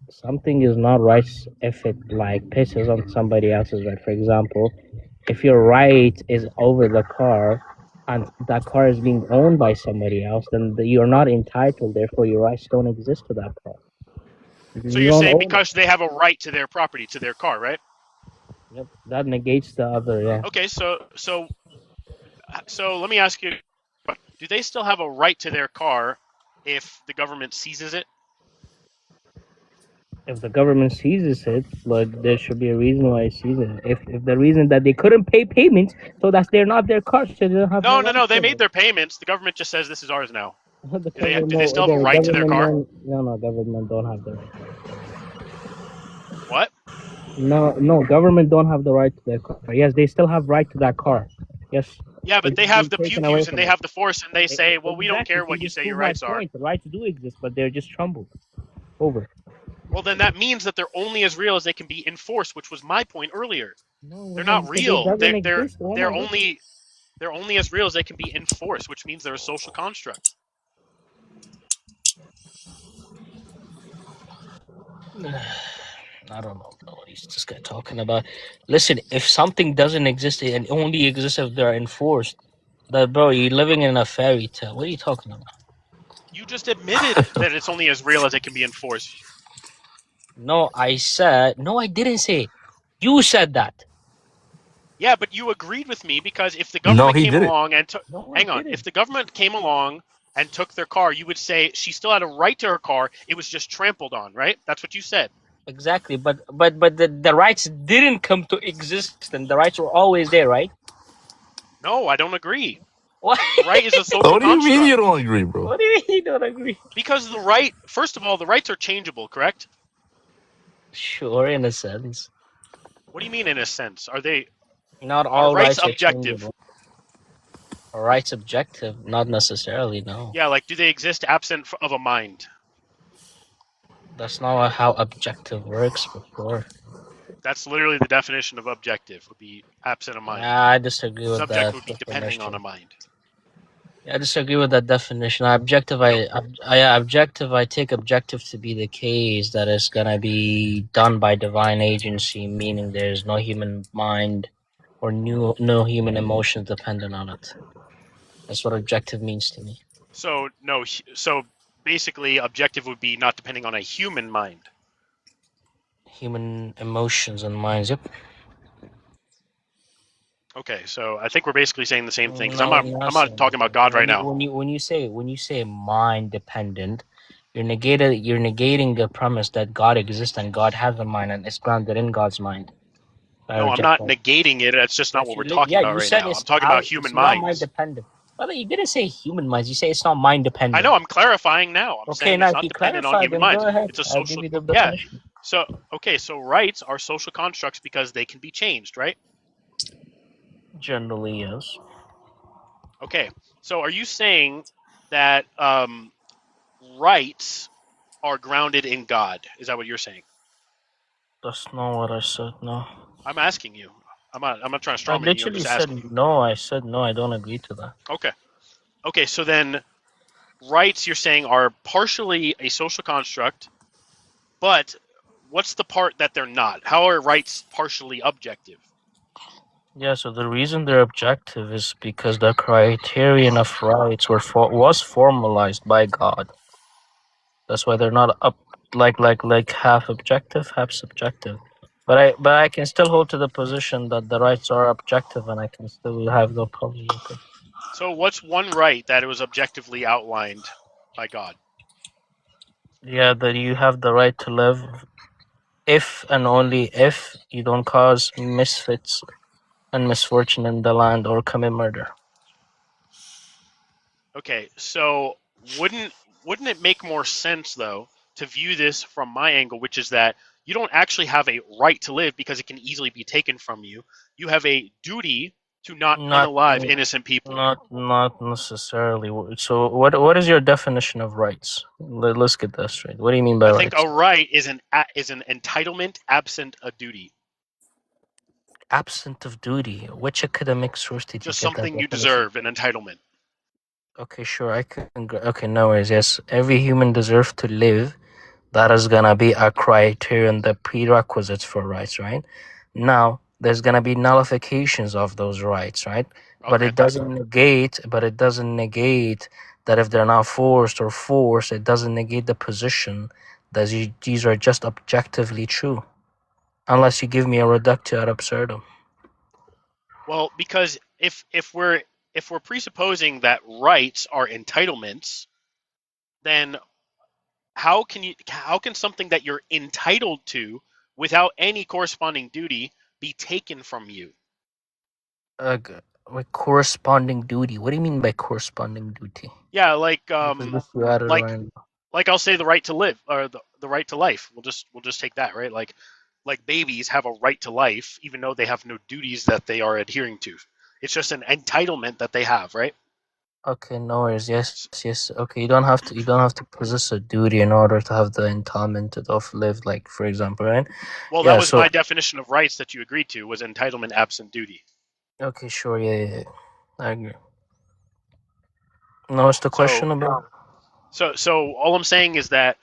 Something is not rights if it like pisses on somebody else's right. For example, if your right is over the car and that car is being owned by somebody else, then you're not entitled, therefore your rights don't exist to that car. So you're saying because they have a right to their property, to their car, right? Yep, that negates the other, yeah. Okay, so let me ask you, do they still have a right to their car if the government seizes it? If the government seizes it, but there should be a reason why it seizes it. If the reason that they couldn't pay payments, so that's they're not their cars, so they don't have. No, they made their payments. The government just says this is ours now. Do they still have a right to their car? No, government don't have the right. What? No, government don't have the right to their car. Yes, they still have right to that car. Yes. Yeah, but they have the pew-pews and they have the force, and they say, well, we don't care what you say your rights are. The rights do exist, but they're just trumbled. Over. Well, then that means that they're only as real as they can be enforced, which was my point earlier. No, they're not real. They're only as real as they can be enforced, which means they're a social construct. I don't know, bro. What is this guy talking about? Listen, if something doesn't exist and only exists if they're enforced, that bro, you're living in a fairy tale. What are you talking about? You just admitted that it's only as real as it can be enforced. No, I didn't say. You said that. Yeah, but you agreed with me because if the No, government he came didn't. along and took, No, I hang on, didn't. if the government came along and took their car, you would say she still had a right to her car. It was just trampled on, right? That's what you said. Exactly, but the rights didn't come to existence. The rights were always there, right? No, I don't agree. What? Right is a social What do you mean you construct. don't agree, bro? What do you mean you don't agree? Because the right, first of all, the rights are changeable, correct? Sure, in a sense. What do you mean in a sense? Are Not all rights rights are objective? changeable. Are rights objective? Not necessarily, no. Yeah, like do they exist absent of a mind? That's not how objective works before. That's literally the definition of objective, would be absent of mind. I disagree with Subject that would be depending on a definition. mind. I disagree with that definition. Objective, I take objective to be the case that it's gonna be done by divine agency, meaning there's no human mind or no human emotions dependent on it. That's what objective means to me. So no, so basically, objective would be not depending on a human mind. Human emotions and minds. Yep. Okay, so I think we're basically saying the same thing. Because No, I'm not talking about God right now. When you say mind dependent, you're negating the premise that God exists and God has a mind and it's grounded in God's mind. No, I'm not negating it. That's just not what we're talking about right now. I'm talking about human minds. Mind dependent. Well, you didn't say human minds. You say it's not mind dependent. I know. I'm clarifying now. I'm saying now it's if not you dependent on clarify, human then minds. go ahead. It's a I'll social. give you the Yeah. definition. So okay, so rights are social constructs because they can be changed, right? Generally, yes. Okay, so are you saying that rights are grounded in God? Is that what you're saying? That's not what I said. No. I'm asking you. I'm not trying to I strawman you. I'm literally just said asking you. no. I said no. I don't agree to that. Okay. Okay, so then rights you're saying are partially a social construct, but what's the part that they're not? How are rights partially objective? Yeah, so the reason they're objective is because the criterion of rights was formalized by God. That's why they're not like half objective, half subjective. But I can still hold to the position that the rights are objective, and I can still have no problem with it. So what's one right that it was objectively outlined by God? Yeah, that you have the right to live, if and only if you don't cause misfits and misfortune in the land or commit murder. Okay, so wouldn't it make more sense though to view this from my angle, which is that you don't actually have a right to live because it can easily be taken from you. You have a duty to not unalive innocent people. Not necessarily. So what is your definition of rights? Let's get that straight. What do you mean by rights? I think a right is an entitlement absent a duty. Absent of duty. Which academic source did you get that? Just something you deserve, an entitlement. Okay, sure. Okay, no worries. Yes, every human deserves to live. That is gonna be a criterion, the prerequisites for rights, right? Now, there's gonna be nullifications of those rights, right? Okay. But it doesn't negate that if they're not forced, it doesn't negate the position that these are just objectively true. Unless you give me a reductio ad absurdum. Well, because if we're presupposing that rights are entitlements, then how can something that you're entitled to without any corresponding duty be taken from you? Like corresponding duty. What do you mean by corresponding duty? Yeah, like I'll say the right to live or the right to life. We'll just take that, right? Like babies have a right to life even though they have no duties that they are adhering to. It's just an entitlement that they have, right? Okay, no worries. Yes. Okay, you don't have to possess a duty in order to have the entitlement of live, like for example, right? Well, that was my definition of rights that you agreed to was entitlement absent duty. Okay, sure. Yeah. I agree. Now, what's the question about? So all I'm saying is that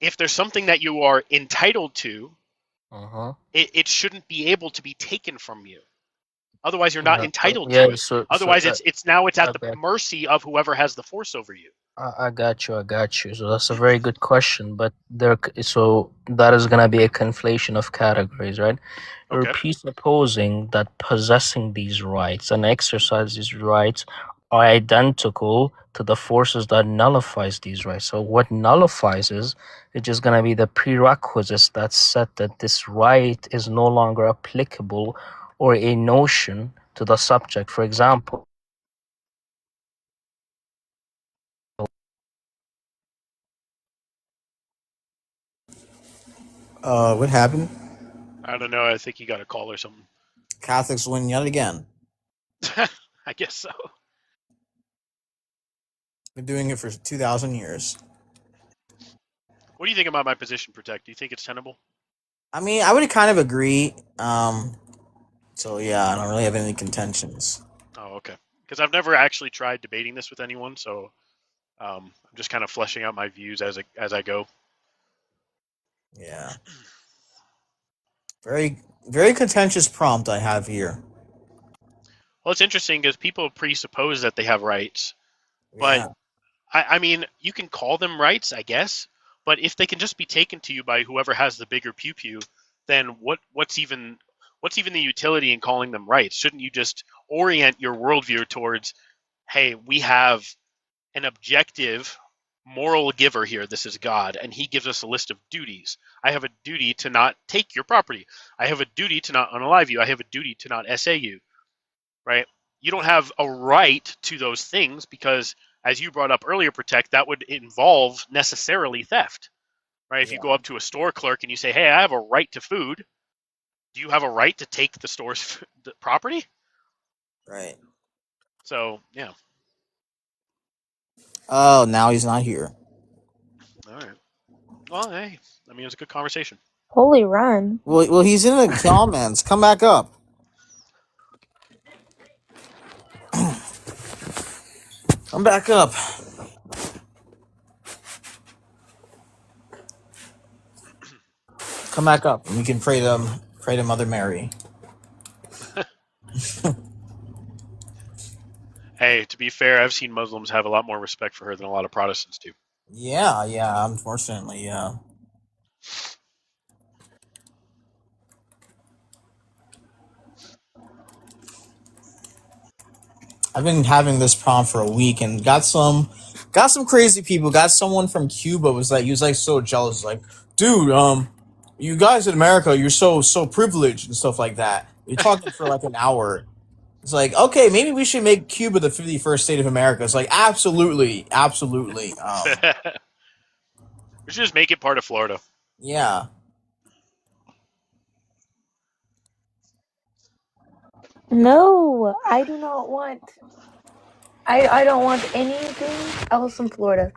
if there's something that you are entitled to, it shouldn't be able to be taken from you. Otherwise, you're not entitled to it. Otherwise, it's at the mercy of whoever has the force over you. I got you. I got you. So that's a very good question, but so that is gonna be a conflation of categories, right? You're Okay. presupposing that possessing these rights and exercise these rights are identical to the forces that nullifies these rights. So what nullifies is it's just gonna be the prerequisites that set that this right is no longer applicable or a notion to the subject. For example, What happened? I don't know. I think he got a call or something. Catholics win yet again. I guess so. Been doing it for 2,000 years. What do you think about my position, Protect? Do you think it's tenable? I mean, I would kind of agree. So yeah, I don't really have any contentions. Oh, okay. Because I've never actually tried debating this with anyone, so I'm just kind of fleshing out my views as I go. Yeah. Very, very contentious prompt I have here. Well, it's interesting because people presuppose that they have rights, but Yeah. I mean, you can call them rights, I guess, but if they can just be taken to you by whoever has the bigger pew pew, then what's even the utility in calling them rights? Shouldn't you just orient your worldview towards, hey, we have an objective moral giver here. This is God, and he gives us a list of duties. I have a duty to not take your property. I have a duty to not unalive you. I have a duty to not SA you, right? You don't have a right to those things because, as you brought up earlier, Protect, that would involve necessarily theft, right? If you go up to a store clerk and you say, hey, I have a right to food, do you have a right to take the store's property? Right. So, yeah. Oh, now he's not here. All right. Well, hey, I mean, it was a good conversation. Holy run. Well, he's in the comments. Come back up. Come back up. Come back up, and we can pray to Mother Mary. Hey, to be fair, I've seen Muslims have a lot more respect for her than a lot of Protestants do. Yeah, unfortunately, yeah. I've been having this prompt for a week and got some crazy people. Got someone from Cuba he was like so jealous, like, dude, you guys in America, you're so privileged and stuff like that. You're talking for like an hour. It's like, okay, maybe we should make Cuba the 51st state of America. It's like, absolutely. We should just make it part of Florida. Yeah. No, I do not want. I don't want anything else in Florida.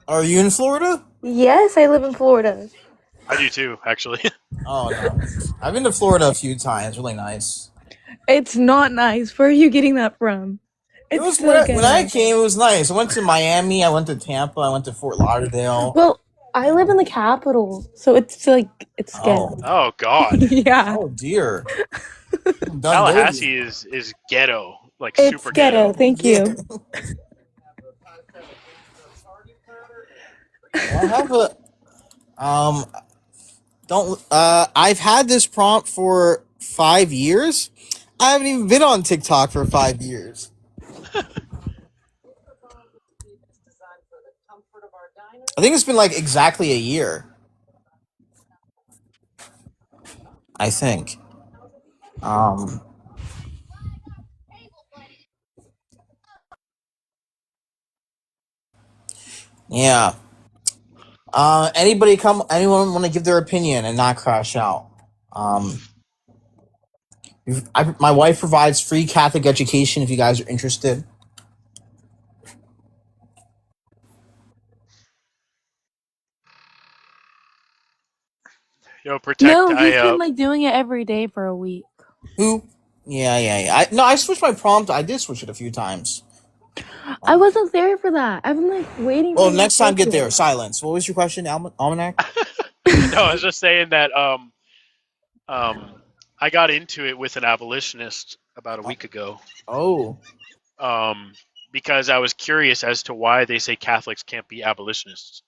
Are you in Florida? Yes, I live in Florida. I do too, actually. Oh no, I've been to Florida a few times. Really nice. It's not nice. Where are you getting that from? It was so when I came. It was nice. I went to Miami. I went to Tampa. I went to Fort Lauderdale. Well, I live in the capital, so it's like it's scary. Oh God. Yeah. Oh dear. Tallahassee is ghetto, like It's super ghetto. Thank you. I have I've had this prompt for 5 years. I haven't even been on TikTok for 5 years. I think it's been like exactly a year. I think. Yeah. Anyone want to give their opinion and not crash out? My wife provides free Catholic education if you guys are interested. Yo, Protect. No, he's been like doing it every day for a week. Who? Yeah. I switched my prompt. I did switch it a few times. I wasn't there for that. I've been like waiting. Well, next time get there. Silence. What was your question, Almanac? No, I was just saying that I got into it with an abolitionist about a week ago. Oh. because I was curious as to why they say Catholics can't be abolitionists.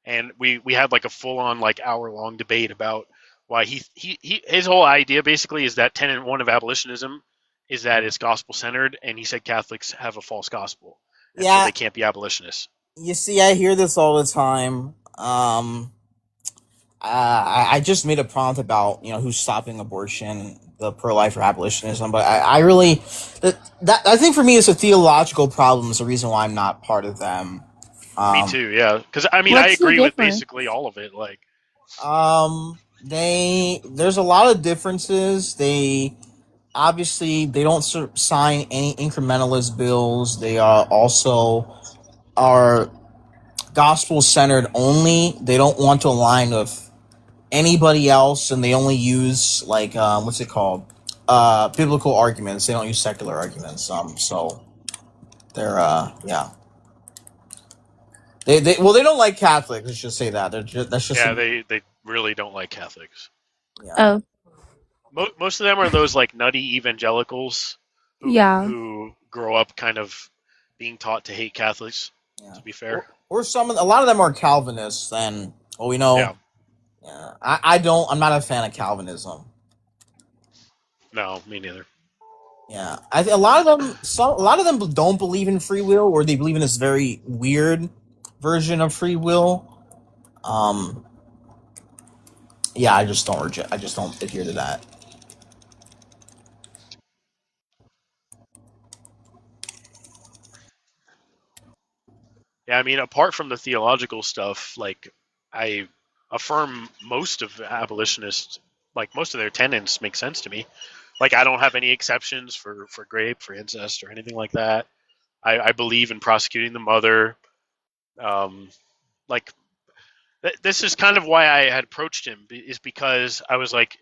And we had like a full on like hour-long debate about why his whole idea basically is that tenet one of abolitionism is that it's gospel centered, and he said Catholics have a false gospel, and so Yeah, they can't be abolitionists. you see, I hear this all the time. I just made a prompt about who's stopping abortion, the pro-life or abolitionism, but I really that I think for me it's a theological problem. Is the reason why I'm not part of them. Me too, yeah. Because I mean, I What's the agree with difference? basically all of it. Like, There's a lot of differences. They obviously they don't sign any incrementalist bills. They are also are gospel centered only. They don't want to align with anybody else, and they only use like what's it called? Biblical arguments. They don't use secular arguments. So they're yeah. They don't like Catholics. Let's just say that. That's just yeah, they really don't like Catholics. yeah. Oh, Most of them are those like nutty evangelicals yeah. who grow up kind of being taught to hate Catholics. Yeah. To be fair, Or a lot of them are Calvinists, and well, we know. Yeah. Yeah, I'm not a fan of Calvinism. no, me neither. Yeah, a lot of them don't believe in free will, or they believe in this very weird version of free will. Yeah, I just don't adhere to that. Yeah, I mean, apart from the theological stuff, like I affirm most of abolitionists, like most of their tenets make sense to me. Like I don't have any exceptions for rape, for incest, or anything like that. I believe in prosecuting the mother. Like this is kind of why I had approached him, is because I was like,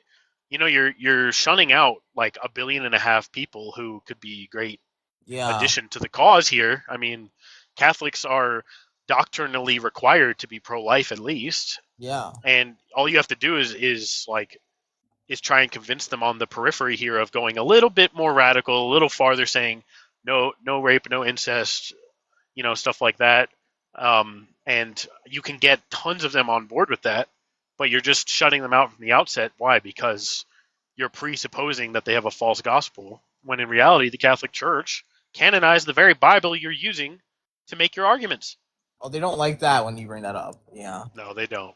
you're shunning out like 1.5 billion people who could be great Yeah, addition to the cause here. I mean, Catholics are doctrinally required to be pro-life at least, yeah, and all you have to do is try and convince them on the periphery here of going a little bit more radical, a little farther, saying no rape, no incest, stuff like that. And you can get tons of them on board with that, but you're just shutting them out from the outset. Why? Because you're presupposing that they have a false gospel, when in reality the Catholic Church canonized the very Bible you're using to make your arguments. Oh, they don't like that when you bring that up. Yeah, No, they don't.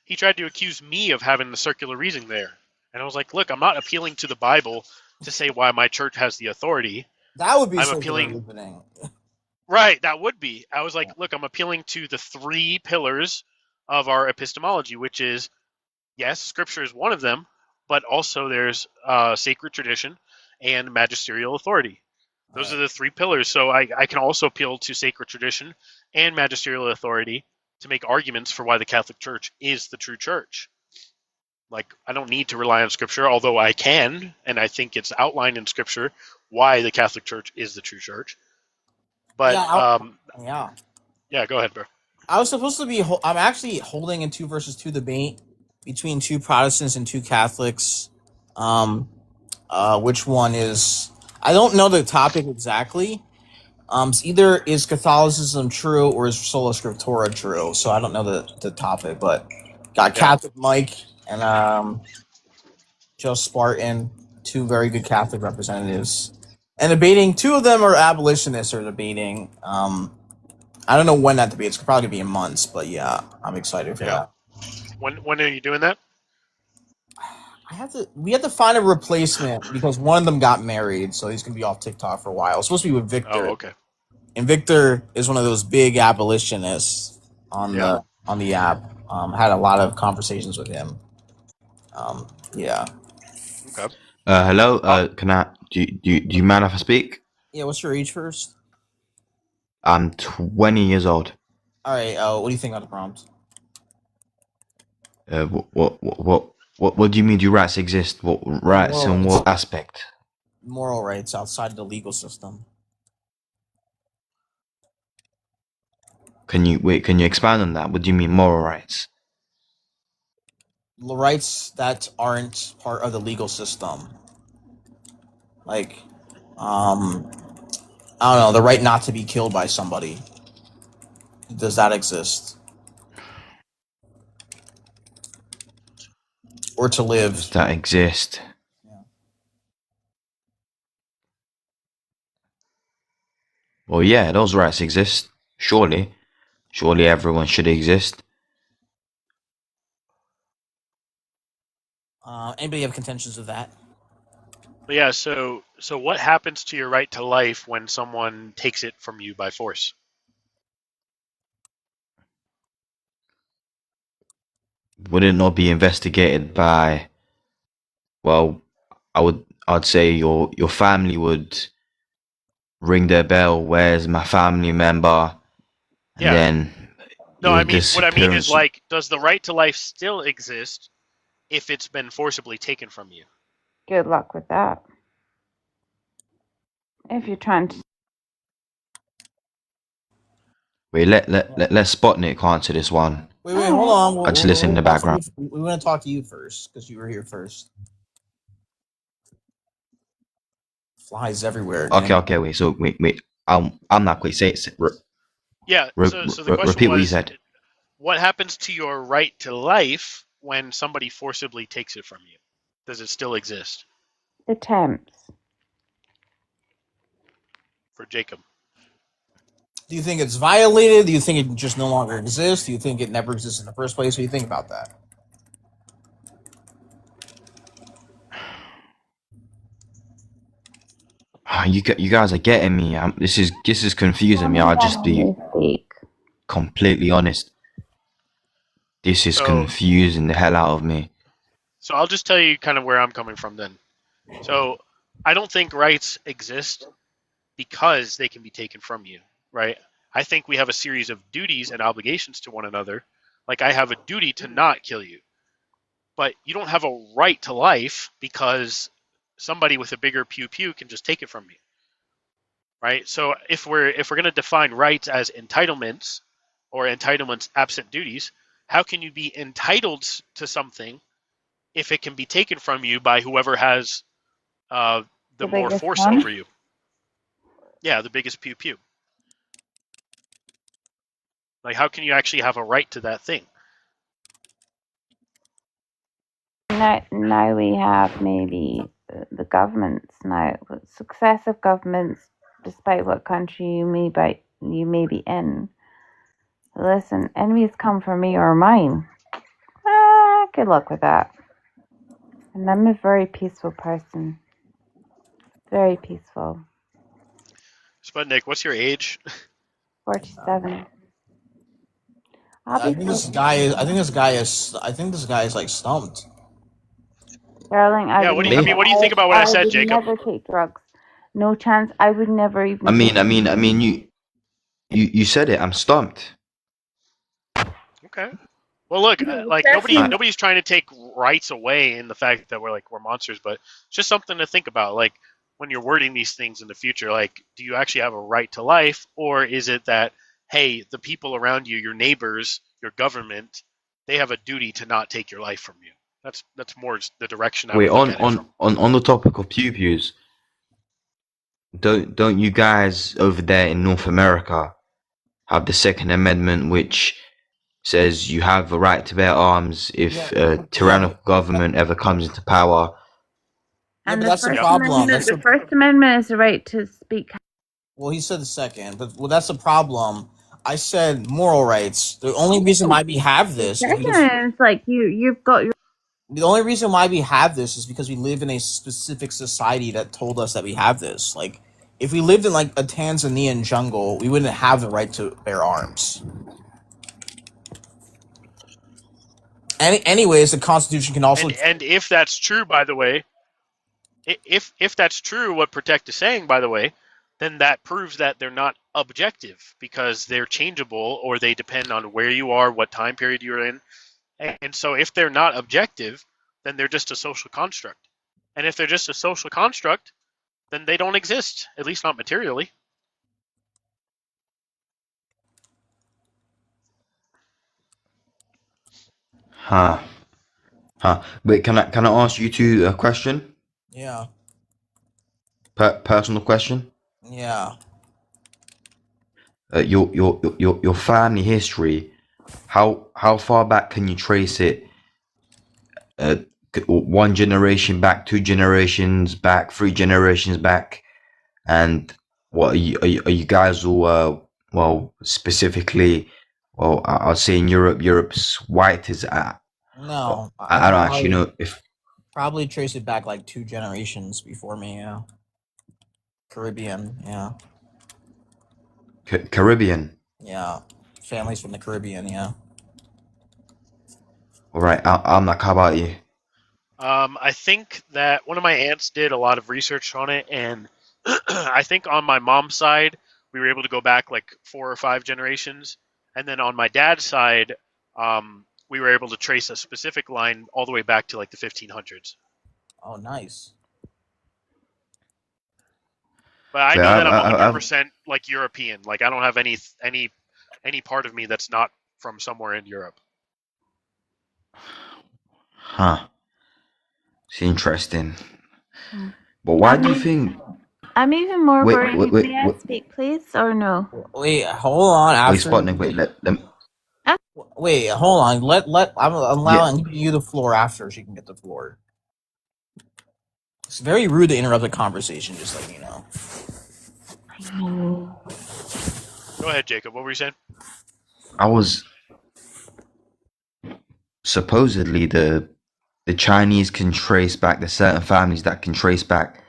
He tried to accuse me of having the circular reasoning there. And I was like, look, I'm not appealing to the Bible to say why my church has the authority. that would be I'm circular appealing. reasoning. Right, that would be. I was like, look, I'm appealing to the 3 pillars of our epistemology, which is, yes, Scripture is one of them, but also there's sacred tradition and magisterial authority. Those are the 3 pillars. So I can also appeal to sacred tradition and magisterial authority to make arguments for why the Catholic Church is the true church. Like, I don't need to rely on Scripture, although I can, and I think it's outlined in Scripture why the Catholic Church is the true church. But, Yeah, yeah, go ahead, bro. I was supposed to be. I'm actually holding a 2 versus 2 debate between 2 Protestants and 2 Catholics. Which one is? I don't know the topic exactly. It's either is Catholicism true or is sola scriptura true? So I don't know the topic, but got Catholic Mike and Joe Spartan, 2 very good Catholic representatives, and debating. 2 of them are abolitionists. Are debating. I don't know when that debate. It's probably gonna be in months, but yeah, I'm excited for that. When are you doing that? We have to find a replacement because one of them got married, so he's gonna be off TikTok for a while. It's supposed to be with Victor. Oh, okay. And Victor is one of those big abolitionists on the app. Had a lot of conversations with him. Yeah. Okay. Hello. Can I? Do you mind if I speak? Yeah. What's your age first? I'm 20 years old. All right. What do you think about the prompt? What do you mean? Do rights exist? What rights in what aspect? Moral rights outside the legal system. Can you expand on that? What do you mean moral rights? Rights that aren't part of the legal system. Like, I don't know, the right not to be killed by somebody. Does that exist? Or to live? Does that exist? Well, yeah, those rights exist. Surely everyone should exist. Anybody have contentions with that? But yeah, so what happens to your right to life when someone takes it from you by force? Would it not be investigated by? Well, I'd say your family would ring their bell. Where's my family member? And Yeah. then No, your I mean what I mean is disappearance- like, does the right to life still exist if it's been forcibly taken from you? Good luck with that. If you're trying to. Wait, let Spotnik answer this one. Wait, hold on. I'll just listen in the background. We want to talk to you first because you were here first. Flies everywhere. Okay. Wait. So wait. I'm not quite say it. Yeah. So the question Repeat what you was, said. what happens to your right to life when somebody forcibly takes it from you? Does it still exist The temps. for Jacob? Do you think it's violated? Do you think it just no longer exists? Do you think it never exists in the first place? What do you think about that? You guys are getting me. This is confusing me. I'll just be completely honest. This is confusing the hell out of me. So I'll just tell you kind of where I'm coming from then. So I don't think rights exist because they can be taken from you, right? I think we have a series of duties and obligations to one another. Like I have a duty to not kill you. But you don't have a right to life because somebody with a bigger pew pew can just take it from you. Right? So if we're going to define rights as entitlements or entitlements absent duties, how can you be entitled to something if it can be taken from you by whoever has the more force one? over you? Yeah, the biggest pew pew. Like, how can you actually have a right to that thing? Now we have maybe the governments now, successive governments, despite what country you may be in. Listen, enemies come for me or mine. Good luck with that. And I'm a very peaceful person. Very peaceful. Sputnik, what's your age? 47. I think this guy is like stumped. Darling, Yeah, what do you think about what I said, Jacob? I would never take drugs. No chance. I would never even. I mean, you said it. I'm stumped. Okay. Well, look, like nobody's trying to take rights away in the fact that we're monsters, but it's just something to think about. Like when you're wording these things in the future, like, do you actually have a right to life, or is it that, hey, the people around you, your neighbors, your government, they have a duty to not take your life from you? That's more the direction I Wait, would look at it from. on the topic of pew pews, don't you guys over there in North America have the Second Amendment, which says you have a right to bear arms if a tyrannical government ever comes into power? And but that's the problem. The First Amendment is the right to speak. Well, he said the second, but that's the problem. I said moral rights. The only reason why we have this is because It's like you've got your. the only reason why we have this is because we live in a specific society that told us that we have this. Like, if we lived in like a Tanzanian jungle, we wouldn't have the right to bear arms. Anyways, the Constitution can also. And if that's true, by the way, if that's true, what Protect is saying, by the way, then that proves that they're not objective because they're changeable or they depend on where you are, what time period you're in. And so if they're not objective, then they're just a social construct. And if they're just a social construct, then they don't exist, at least not materially. Wait, can I ask you two a question? Yeah. Personal question? Yeah. your family history, how far back can you trace it? One generation back, 2 generations back, 3 generations back, and what are you guys all well specifically? Well, I'll say in Europe, Europe's white is. No, I don't actually know if probably trace it back like 2 generations before me. Yeah, Caribbean. Yeah, Caribbean. yeah, families from the Caribbean. Yeah. All right, I'm like, how about you? I think that one of my aunts did a lot of research on it, and I think on my mom's side, we were able to go back like 4 or 5 generations, and then on my dad's side, we were able to trace a specific line all the way back to like the 1500s. Oh, nice. But I So know that I'm I've 100% like European. Like I don't have any part of me that's not from somewhere in Europe. huh. It's interesting. But why do you think? I'm even more Wait, worried. wait, wait, May I wait. speak, please, or no? Wait, hold on. Wait, After Sputnik. Wait, let wait, hold on. I'm allowing you the floor after she can get the floor. It's very rude to interrupt the conversation, just like you know. Go ahead, Jacob. What were you saying? I was supposedly the Chinese can trace back. There's certain families that can trace back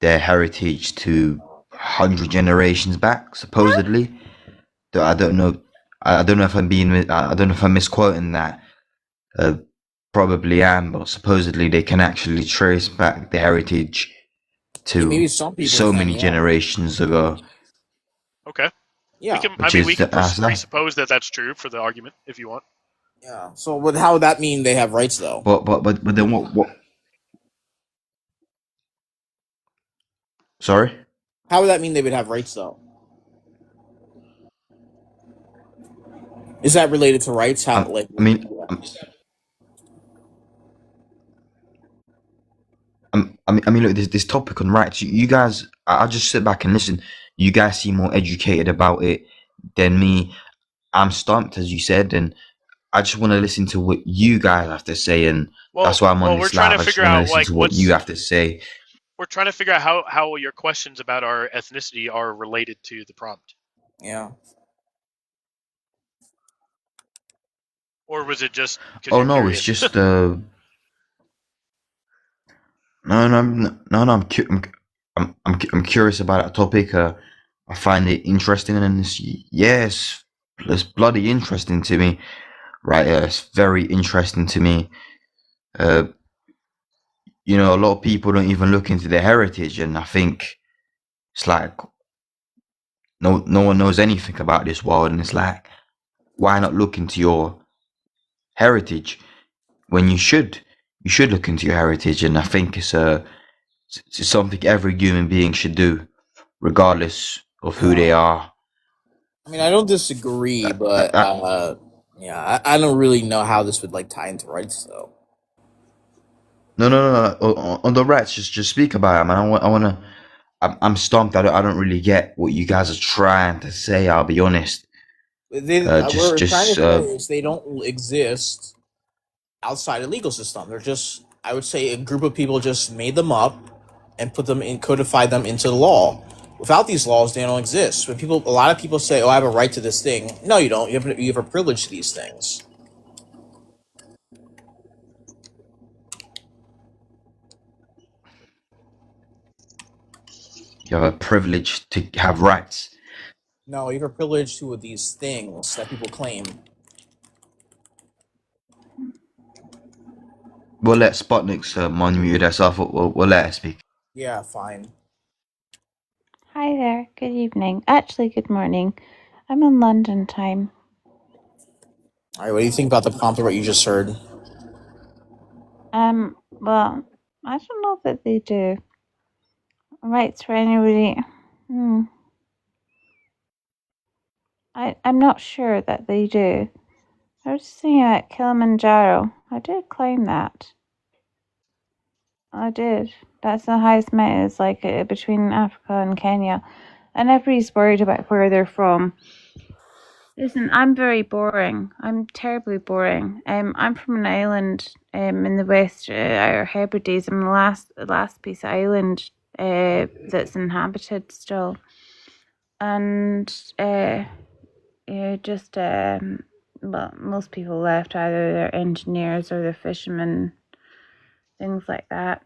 their heritage to 100 generations back. Supposedly, though I don't know. I don't know if I'm I don't know if I'm misquoting that. Probably am, but supposedly they can actually trace back the heritage to Maybe some people so can, many yeah. generations ago. Okay. Yeah. We can presuppose that that's true for the argument if you want. Yeah. So, how would that mean they have rights though? But then what? Sorry. How would that mean they would have rights though? Is that related to rights? How like? I mean, look, this topic on rights. You guys, I'll just sit back and listen. You guys seem more educated about it than me. I'm stumped, as you said, and I just want to listen to what you guys have to say, and that's why I'm on this live. I just want to listen to what you have to say. We're trying to figure out how your questions about our ethnicity are related to the prompt. Yeah. Or was it just? Oh no, it's just no. I'm curious about that topic. I find it interesting, and it's bloody interesting to me, right? It's very interesting to me. You know, a lot of people don't even look into their heritage, and I think it's like no one knows anything about this world, and it's like, why not look into your heritage when you should look into your heritage? And I think it's something every human being should do, regardless of who they are. I mean, I don't disagree, but yeah, I don't really know how this would like tie into rights though. No. On the rights, just speak about it, man. I'm stumped. I don't really get what you guys are trying to say. I'll be honest. We're trying to say is they don't exist outside the legal system. They're just, I would say, a group of people just made them up and put them in, codified them into the law. Without these laws, they don't exist. When a lot of people say, "Oh, I have a right to this thing." No, you don't. You have a privilege to these things. You have a privilege to have rights. No, you have a privilege to these things that people claim. We'll let Sputnik's unmute herself. We'll let her speak. Yeah, fine. Hi there. Good evening. Actually, good morning. I'm on London time. All right. What do you think about the prompt of what you just heard? Well, I don't know that they do. Rights for anybody. I'm not sure that they do. I was just thinking about Kilimanjaro. I did climb that. I did. That's the highest mountain. It's like between Africa and Kenya. and everybody's worried about where they're from. Listen, I'm very boring. I'm terribly boring. I'm from an island in the West, our Hebrides. I'm the last piece of island that's inhabited still, and just well, most people left, either they're engineers or they're fishermen, things like that.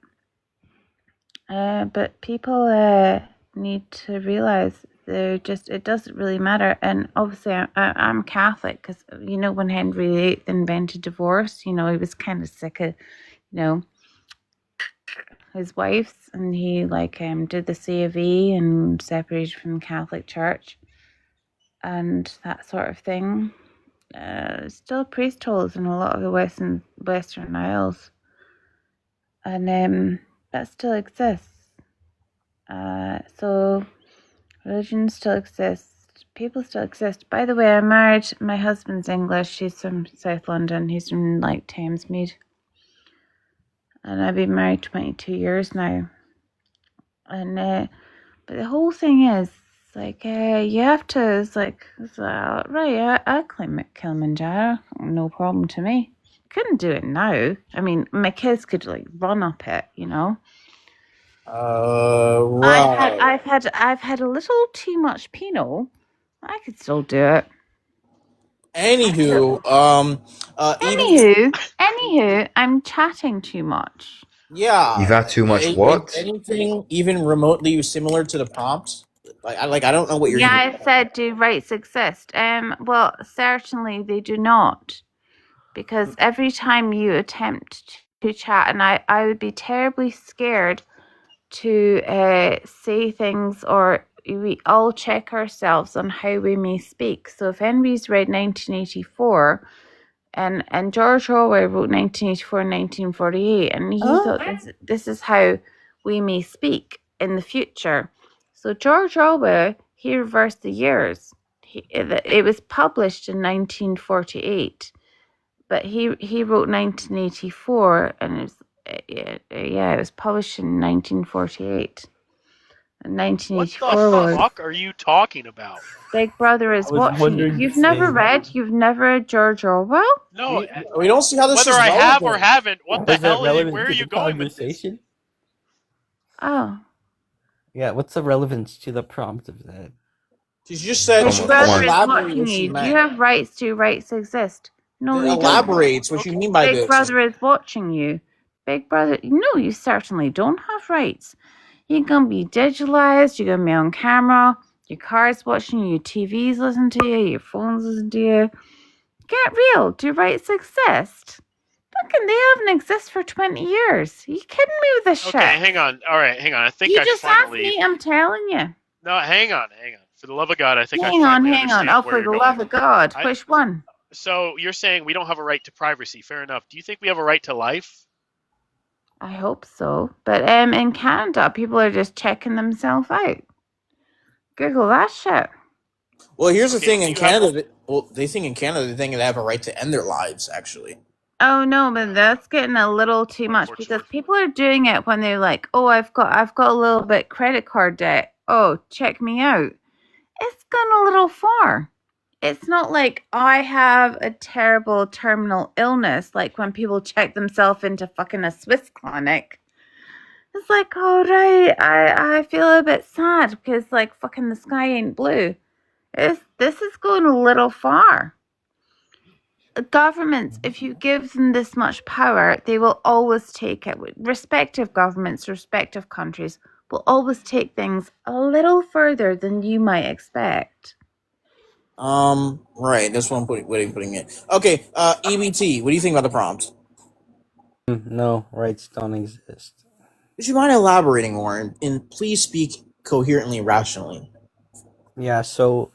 But people need to realize it doesn't really matter. And obviously, I'm Catholic because when Henry VIII invented divorce, he was kind of sick of his wives, and he did the C of E and separated from the Catholic Church and that sort of thing. Still priest holes in a lot of the Western Isles, and that still exists. So religion still exists. People still exist. By the way, I'm married. My husband's English. She's from South London. He's from Thamesmead. And I've been married 22 years now. And but the whole thing is you have to. Right. I climb Kilimanjaro. No problem to me. Couldn't do it now. I mean, my kids could run up it. Right. I've had a little too much Pinot. I could still do it. Anywho, Anywho, I'm chatting too much. yeah. You've had too much what? Anything even remotely similar to the prompt? I don't know what you're. Yeah, even- I said, do rights exist? Well, certainly they do not, because every time you attempt to chat, and I would be terribly scared to say things, or we all check ourselves on how we may speak. So if Henry's read 1984, and George Orwell wrote 1984 and 1948, and he thought this is how we may speak in the future. So George Orwell, he reversed the years. It was published in 1948, but he wrote 1984, and it was published in 1948. And What 1984 the was fuck are you talking about? Big Brother is I was watching you. wondering You've the never same. read George Orwell? No, We don't see how this whether is I have or relevant. haven't, what the Is that hell? relevant Where are to you the going with this? conversation? Oh. Yeah, what's the relevance to the prompt of that? She just said. Big She Brother doesn't is elaborate watching what she you. Do meant. you have rights? Do rights exist? No, It you don't. elaborates what you mean by Big this. Brother is watching you. Big Brother, no, you certainly don't have rights. You're going to be digitalized. You're going to be on camera. Your car's watching you. Your TV's listening to you. Your phone's listening to you. Get real. Do rights exist? Fucking, they haven't existed for 20 years. Are you kidding me with this shit? Okay, hang on. All right, hang on. I think You I just finally. asked me. I'm telling you. No, hang on. For the love of God, I think Hang I on, finally hang on. understand Oh, where for you're the going. love of God. I- Which one? So you're saying we don't have a right to privacy? Fair enough. Do you think we have a right to life? I hope so. But in Canada, people are just checking themselves out. Google that shit. Well, here's the Okay, thing do in you have- Canada. They think in Canada they have a right to end their lives. Actually, Oh no, but that's getting a little too much because people are doing it when they're like, "Oh, I've got a little bit credit card debt. Oh, check me out." It's gone a little far. It's not like I have a terrible terminal illness, like when people check themselves into fucking a Swiss clinic. It's like, oh right, I feel a bit sad because fucking the sky ain't blue. This is going a little far. Governments, if you give them this much power, they will always take it. Respective governments, respective countries will always take things a little further than you might expect. right. That's what I'm putting it. Okay, EBT. What do you think about the prompt? No, rights don't exist. Would you mind elaborating more and please speak coherently, rationally? Yeah, so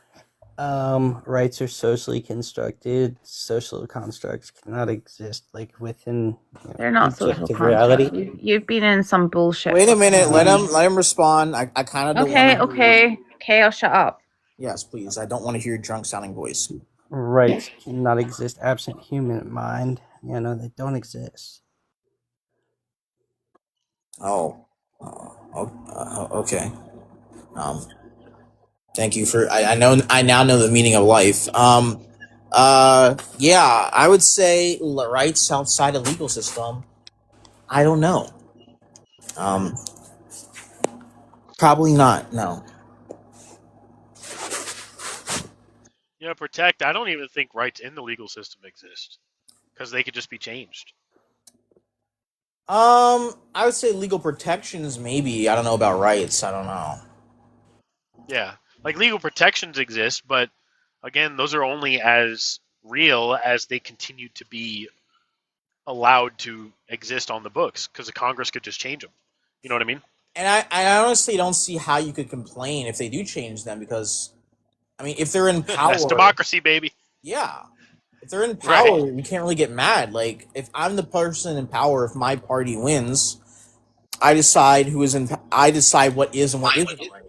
rights are socially constructed. Social constructs cannot exist within They're not social objective constructs. reality. You've been in some bullshit. Wait a minute. Let him respond. I kind of don't wanna- Okay, I'll shut up. Yes, please. I don't want to hear your drunk sounding voice. Rights cannot exist absent human mind. They don't exist. Oh, okay. Thank you for. I now know the meaning of life. Yeah, I would say rights outside a legal system. I don't know. Um, Probably not. No. Yeah, protect. I don't even think rights in the legal system exist because they could just be changed. I would say legal protections. Maybe I don't know about rights. I don't know. Yeah, like legal protections exist, but again, those are only as real as they continue to be allowed to exist on the books because the Congress could just change them. You know what I mean? And I honestly don't see how you could complain if they do change them because I mean if they're in power, That's democracy, baby. yeah. If they're in power, Right. you can't really get mad. Like if I'm the person in power, if my party wins, I decide who is in. I decide what is and what isn't right.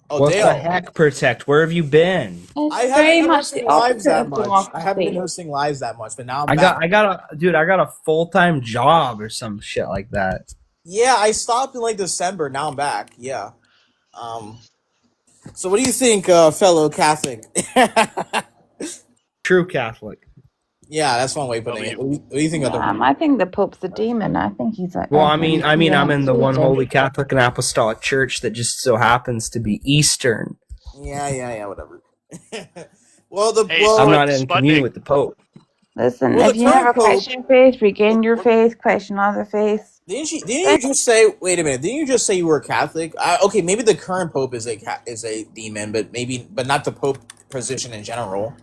Oh, What the Dale. heck, Protect? Where have you been? I It's haven't very been much hosting the lives opposite that of much. I haven't been democracy. hosting lives that much, but now I'm I back. got a full-time job or some shit like that. Yeah, I stopped in like December. Now I'm back. Yeah. So what do you think, fellow Catholic? True Catholic. Yeah, that's one way of putting it. What do you think of the? I think the Pope's a demon. I think he's like. Well, I'm in the one holy Catholic and Apostolic Church that just so happens to be Eastern. Yeah, whatever. Well, I'm not in communion with the Pope. Listen, Well, if the you have a current Pope- question faith, regain your faith, question other faiths. Didn't you just say? Wait a minute! Didn't you just say you were Catholic? Okay, maybe the current Pope is a demon, but not the Pope position in general.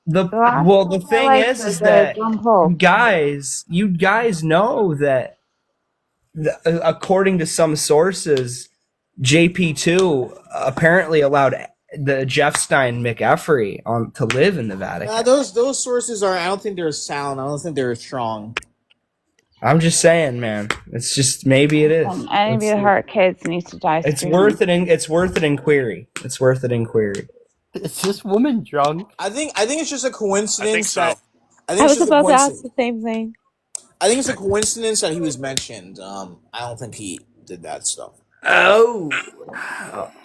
The thing is that you guys know that according to some sources, JP2 apparently allowed the Jeff Stein McEffrey to live in the Vatican. Those sources are. I don't think they're sound. I don't think they're strong. I'm just saying, man. It's just maybe it is. Any of your heart kids needs to die. It's worth it. It's worth an inquiry. It's worth an inquiry. Is this woman drunk? I think it's just a coincidence I think so. I I it's was just a about to ask coincidence. the same thing. I think it's a coincidence that he was mentioned. I don't think he did that stuff. Oh,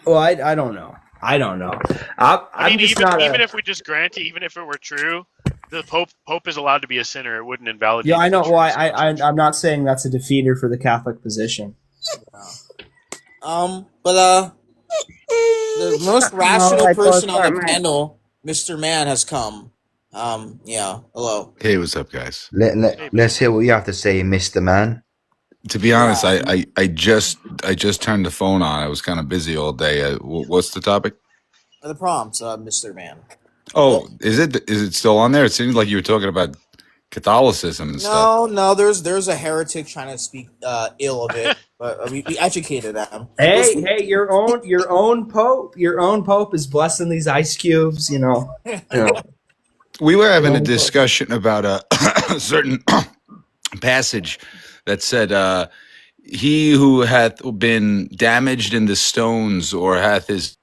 well, I don't know. I don't know. I mean, just even not if we just grant it, even if it were true, the Pope is allowed to be a sinner. It wouldn't invalidate. Yeah, I know. the Well, church. I'm not saying that's a defeater for the Catholic position. But the most rational I person thought on the that panel, Mr. Man, has come. Yeah. Hello. Hey, what's up, guys? Let's hear what you have to say, Mr. Man. To be honest, I just turned the phone on. I was kind of busy all day. What's the topic? The prompt, Mr. Man. Oh, is it still on there? It seems like you were talking about Catholicism and stuff. No. There's a heretic trying to speak ill of it, but we educated them. Hey, your own pope is blessing these ice cubes. You know. We were having a discussion about a certain passage that said, "He who hath been damaged in the stones, or hath his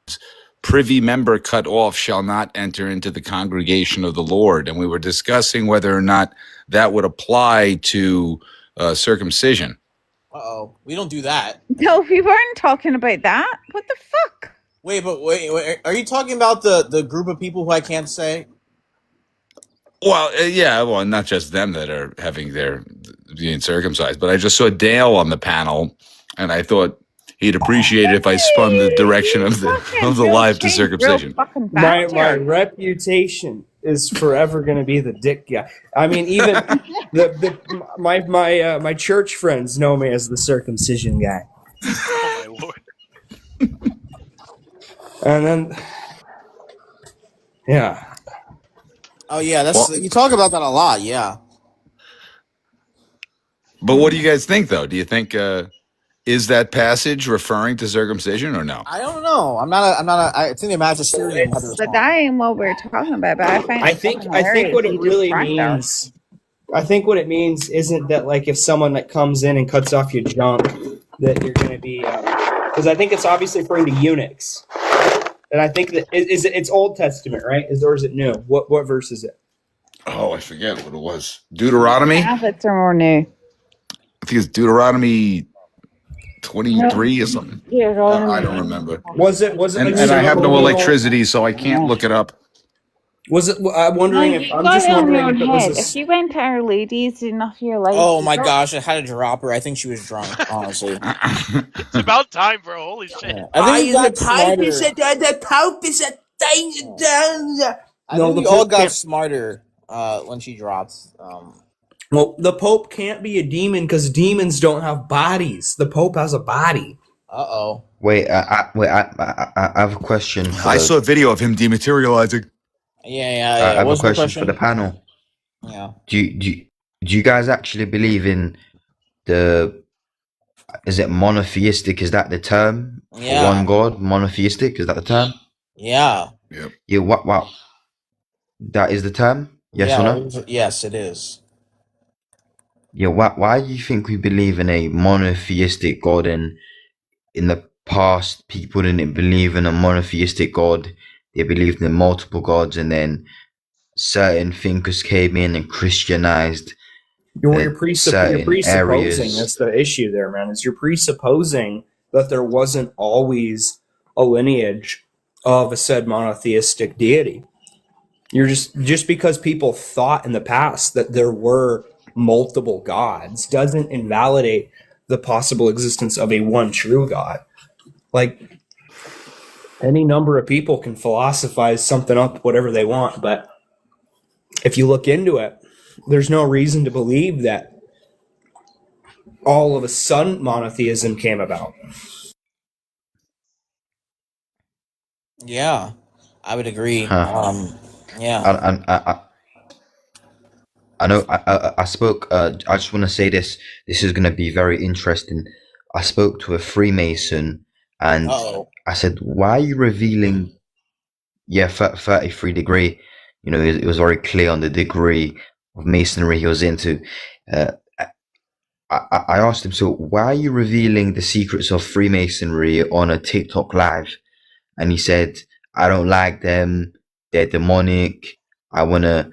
privy member cut off, shall not enter into the congregation of the Lord." And we were discussing whether or not that would apply to circumcision. We don't do that. No, we weren't talking about that. What the fuck? Wait, are you talking about the group of people who I can't say? Well, yeah, well, not just them that are having being circumcised, but I just saw Dale on the panel, and I thought he'd appreciate it if I spun the direction of the live to circumcision. My reputation is forever going to be the dick guy. I mean, even my church friends know me as the circumcision guy. Oh my lord! And then, yeah. Oh yeah, you talk about that a lot. Yeah. But what do you guys think, though? Do you think is that passage referring to circumcision or no? I don't know. I think the magisterium had to But respond. that ain't what we're talking about. But I think what it really means. I think what it means isn't that like if someone that comes in and cuts off your junk that you're going to be because I think it's obviously referring to eunuchs. And I think that it's Old Testament, right? Or is it New? What verse is it? Oh, I forget what it was. Deuteronomy? Catholics are more new. I think it's Deuteronomy 23 or something. Yeah, I don't remember. Was it And, like and I have no several- electricity, so I can't look it up. Was it? I'm wondering No, if you I'm got just it on wondering your if it was. head. If you went to Our Lady's enough of your life. Oh my gosh, I had to drop her. I think she was drunk, honestly. It's about time, bro. Holy shit. I think we got smarter. the Pope is a thing. I No, think the we all Pope got can't- smarter when she dropped. Well, the Pope can't be a demon because demons don't have bodies. The Pope has a body. Uh-oh. Wait, I have a question. I saw a video of him dematerializing. Yeah. I have a What's the question for the panel. Yeah. Do you guys actually believe in the? Is it monotheistic? Is that the term? For Yeah. one God, monotheistic. Is that the term? Yeah. Yeah. What? That is the term. Yes or no? Yes, it is. Yeah. Why do you think we believe in a monotheistic God, and in the past people didn't believe in a monotheistic God? They believed in multiple gods, and then certain thinkers came in and Christianized. You're presupposing. areas. That's the issue there, man. Is you're presupposing that there wasn't always a lineage of a said monotheistic deity. You're just because people thought in the past that there were multiple gods doesn't invalidate the possible existence of a one true God. Like, any number of people can philosophize something up, whatever they want, but if you look into it, there's no reason to believe that all of a sudden monotheism came about. Yeah. I would agree. Huh. Yeah. I know. I spoke. I just want to say this. This is going to be very interesting. I spoke to a Freemason, and I said, "Why are you revealing?" Yeah, 33 degree. You know, it was very clear on the degree of masonry he was into. I asked him, "So why are you revealing the secrets of Freemasonry on a TikTok live?" And he said, "I don't like them. They're demonic. I wanna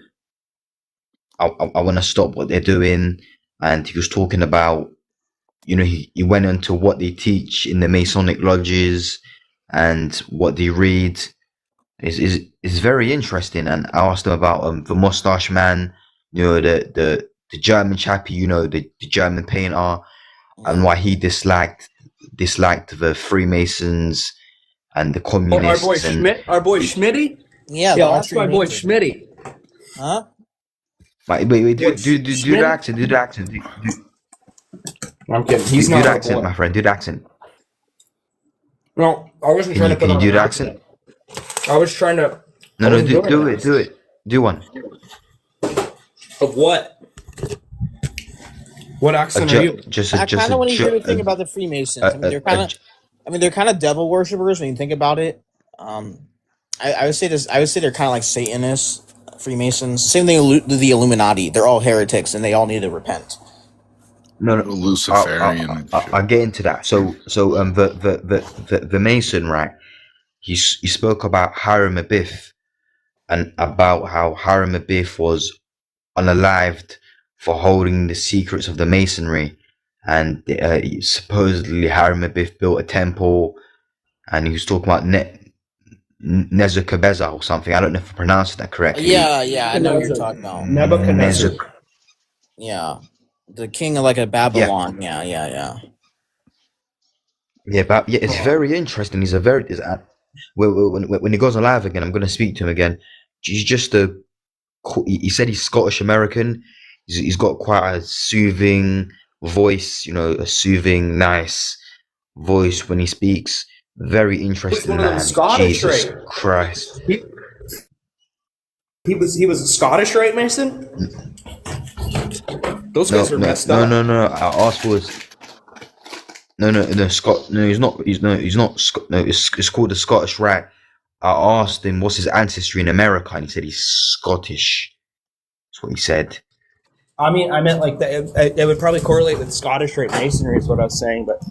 stop what they're doing." And he was talking about, you know, he went into what they teach in the Masonic lodges and what they read. Is very interesting. And I asked him about the Mustache Man, you know, the German chappie, you know, the German painter, and why he disliked the Freemasons and the communists. Our boy Schmitty. Yeah, that's my boy Schmitty. Huh? Wait, do the accent. Do the accent. I'm kidding. He's do not the our accent, boy. my friend. Do the accent. No, I wasn't trying to put Can you on do an the accent? I was trying to. No, do it. Do one. Of what? What accent are you? I kind of want to hear the thing about the Freemasons. I mean, they're kind of devil worshippers when you think about it. I would say this. I would say they're kind of like Satanists, Freemasons. Same thing with the Illuminati. They're all heretics, and they all need to repent. No, Luciferian. I'll get into that. So the Mason, right? He spoke about Hiram Abiff, and about how Hiram Abiff was unalived for holding the secrets of the Masonry, and supposedly Hiram Abiff built a temple, and he was talking about Nebuchadnezzar or something. I don't know if I pronounced that correctly. Yeah, I know what you're talking about. Nebuchadnezzar. Yeah, the king of like a Babylon. Yeah. Yeah, but yeah, it's very interesting. He's a very when he goes on live again, I'm going to speak to him again. He's just he said he's Scottish American. He's got quite a soothing voice, you know, a soothing, nice voice when he speaks. Very interesting man. Jesus Christ. He was a Scottish, right, Mason? Those guys are messed up. No. I asked for his. No, Scott. No, he's not. He's not. No, it's called the Scottish Rite. I asked him what's his ancestry in America, and he said he's Scottish. That's what he said. I mean, I meant like that. It would probably correlate with Scottish Rite Masonry, is what I was saying. But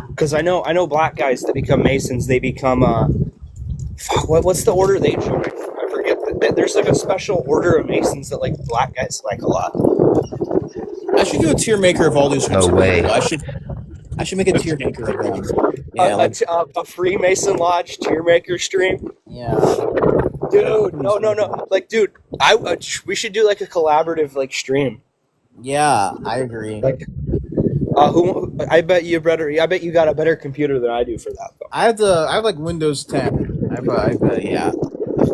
because I know black guys that become Masons, they become what's the order they join? I forget. There's like a special order of Masons that like black guys like a lot. I should do a tier maker of all these. No way. I should make a tier maker of them. Yeah, like a Freemason Lodge tier maker stream. yeah. Dude, no. Like, dude, we should do like a collaborative like stream. Yeah, I agree. Like, I bet you got a better computer than I do for that. Though. I have like Windows 10. Yeah.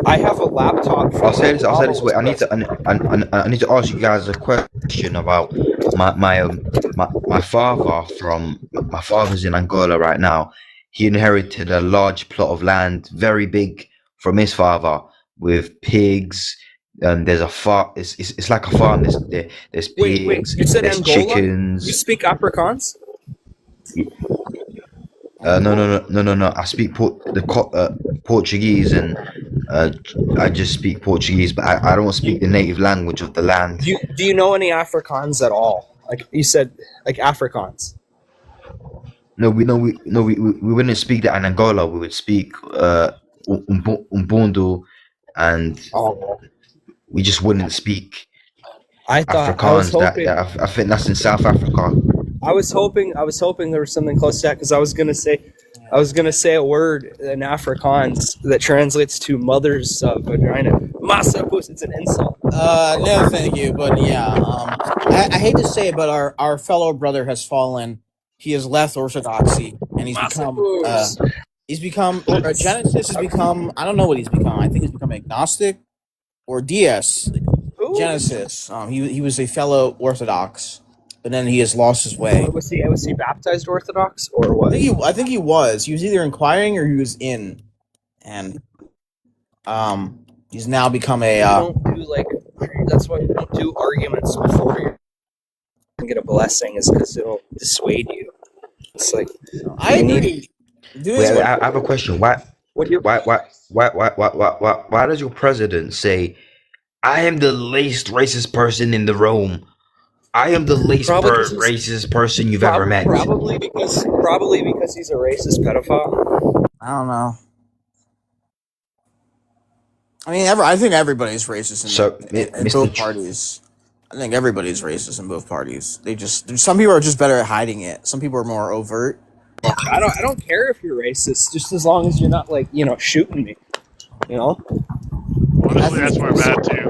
I have a laptop. I'll say this. Wait, I need to ask you guys a question about my father. My father's in Angola right now. He inherited a large plot of land, very big, from his father, with pigs. There's a farm. It's like a farm. There's pigs. Wait. You said there's Angola? chickens. You speak Afrikaans? No. I speak Portuguese, and I just speak Portuguese, but I don't speak the native language of the land. Do you know any Afrikaans at all? Like you said, like Afrikaans. No, we wouldn't speak that in Angola. We would speak Ubuntu, and we just wouldn't speak Afrikaans. I think that's in South Africa. I was hoping there was something close to that because I was gonna say a word in Afrikaans that translates to mother's vagina. Massapus, it's an insult. No, thank you, but yeah, I hate to say it, but our fellow brother has fallen. He has left Orthodoxy, and he's become Genesis has become. I don't know what he's become. I think he's become agnostic or DS. Genesis. He was a fellow Orthodox. But then he has lost his way. Was he baptized Orthodox or what? I think he was. He was either inquiring or he was in, and he's now become a. That's why we don't do arguments before you get a blessing, is because it'll dissuade you. It's like I agree. Wait, I have a question. Why does your president say, "I am the least racist person in the room"? I am the least racist person you've ever met. Probably because he's a racist pedophile. I don't know. I mean, I think everybody's racist in both parties. I think everybody's racist in both parties. Some people are just better at hiding it. Some people are more overt. I don't care if you're racist, just as long as you're not shooting me. Honestly, that's where I'm at too.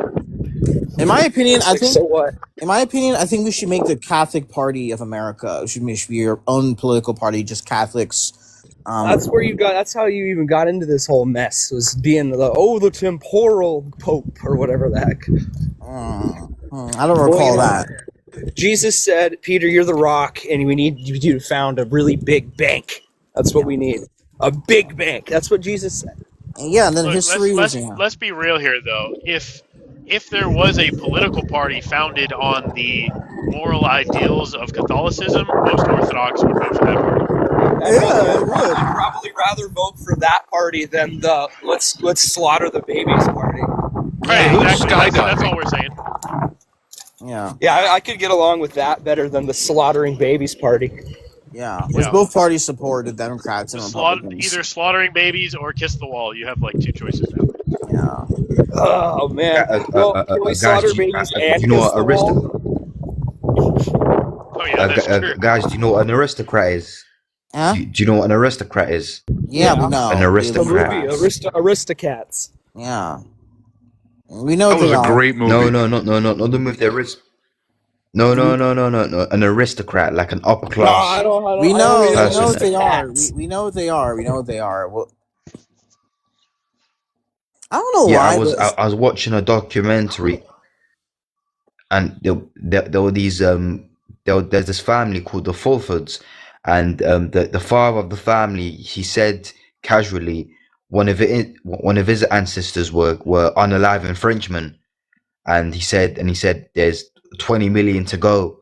In my opinion, I think. So what? In my opinion, I think we should make the Catholic Party of America. It should be your own political party, just Catholics. That's where you got. That's how you even got into this whole mess. Was being the temporal pope or whatever the heck. I don't recall that. Jesus said, "Peter, you're the rock, and we need you to found a really big bank. That's what we need. A big bank. That's what Jesus said." Yeah, and then Look, history was. Let's be real here, though. If there was a political party founded on the moral ideals of Catholicism, most Orthodox would vote for that party. Yeah, I'd probably rather vote for that party than the let's slaughter the babies party. Right, exactly. That's all we're saying. Yeah. Yeah, I could get along with that better than the slaughtering babies party. Yeah, which both parties support the Democrats and Republicans. Either slaughtering babies or kiss the wall. You have like two choices now. Yeah. Oh man. Can we slaughter babies and you know kiss what the wall? Oh yeah, that's true. Guys, do you know what an aristocrat is? Huh? Do you know what an aristocrat is? Yeah, we know. An aristocrat. The movie, Aristocats. Yeah. We know That was they a are. great movie. No, not the movie. No. An aristocrat, like an upper class. We know what they are. Cats. We know what they are. We know what they are. Well, I don't know Yeah, why. I was watching a documentary, and there were these there's this family called the Fulfords, and the father of the family, he said casually, one of his ancestors were unalive Frenchmen, and he said there's 20 million to go,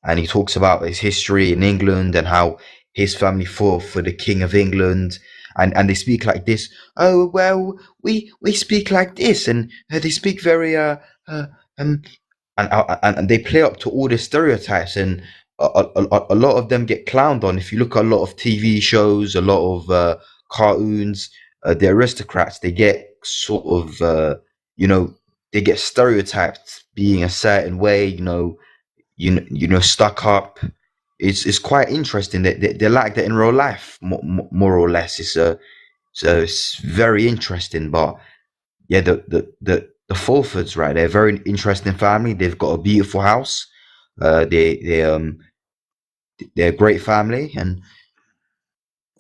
and he talks about his history in England and how his family fought for the King of England. And they speak like this. Oh well, we speak like this, and they speak very and they play up to all the stereotypes, and a lot of them get clowned on. If you look at a lot of TV shows, a lot of cartoons, the aristocrats, they get sort of they get stereotyped being a certain way, stuck up, it's quite interesting. They're like that in real life, more or less. It's very interesting. But yeah, the Fulfords, right? They're a very interesting family. They've got a beautiful house. They're a great family, and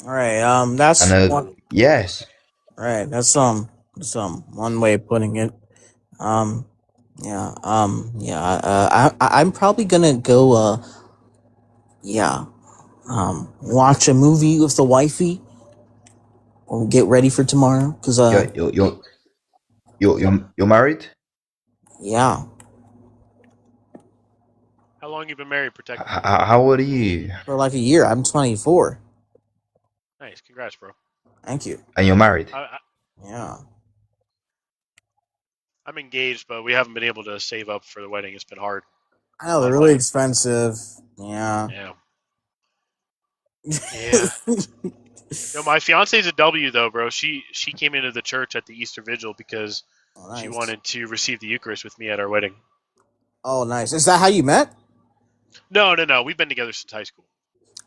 All right. That's one. yes, Right. That's one way of putting it. Um, yeah. Yeah. I'm probably gonna go. Yeah. Watch a movie with the wifey. Or get ready for tomorrow. Cause you're married. Yeah. How long you been married, Protect? How old are you? For like a year. I'm 24. Nice, congrats, bro. Thank you. And you're married. Yeah. I'm engaged, but we haven't been able to save up for the wedding. It's been hard. I know they're really expensive. Yeah. Yeah. Yeah. No, my fiance's a W though, bro. She came into the church at the Easter Vigil because she wanted to receive the Eucharist with me at our wedding. Oh, nice. Is that how you met? No. We've been together since high school.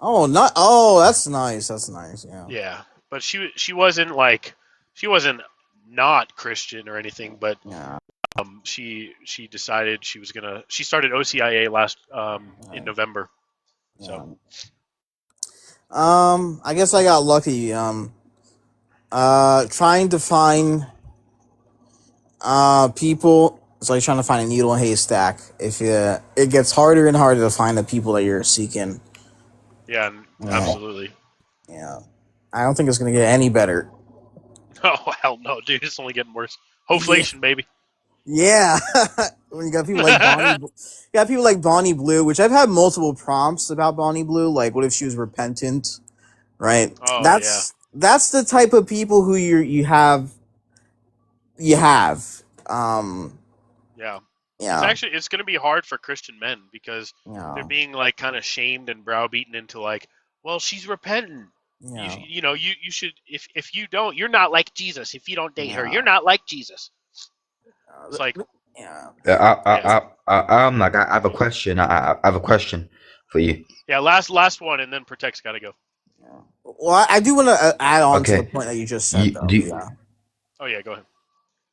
Oh, not. Oh, that's nice. That's nice. Yeah. Yeah, but she wasn't not Christian or anything, but she decided she started OCIA last in November. So I guess I got lucky. Trying to find people. It's like trying to find a needle in a haystack. It gets harder and harder to find the people that you're seeking. Yeah, absolutely. Yeah, I don't think it's gonna get any better. Oh hell no, dude! It's only getting worse. Hoflation, baby. Yeah, when you got people like Bonnie Blue, which I've had multiple prompts about Bonnie Blue. Like, what if she was repentant? Right. Oh, that's the type of people who you have. Yeah. Yeah. It's going to be hard for Christian men because they're being like kind of shamed and browbeaten into like, well, she's repentant. Yeah. You should if you don't, you're not like Jesus. If you don't date her, you're not like Jesus. It's like, I'm like, I have a question. I have a question for you. yeah, last one, and then Protect's got to go. Well, I do want to add on to the point that you just said. Oh yeah, go ahead.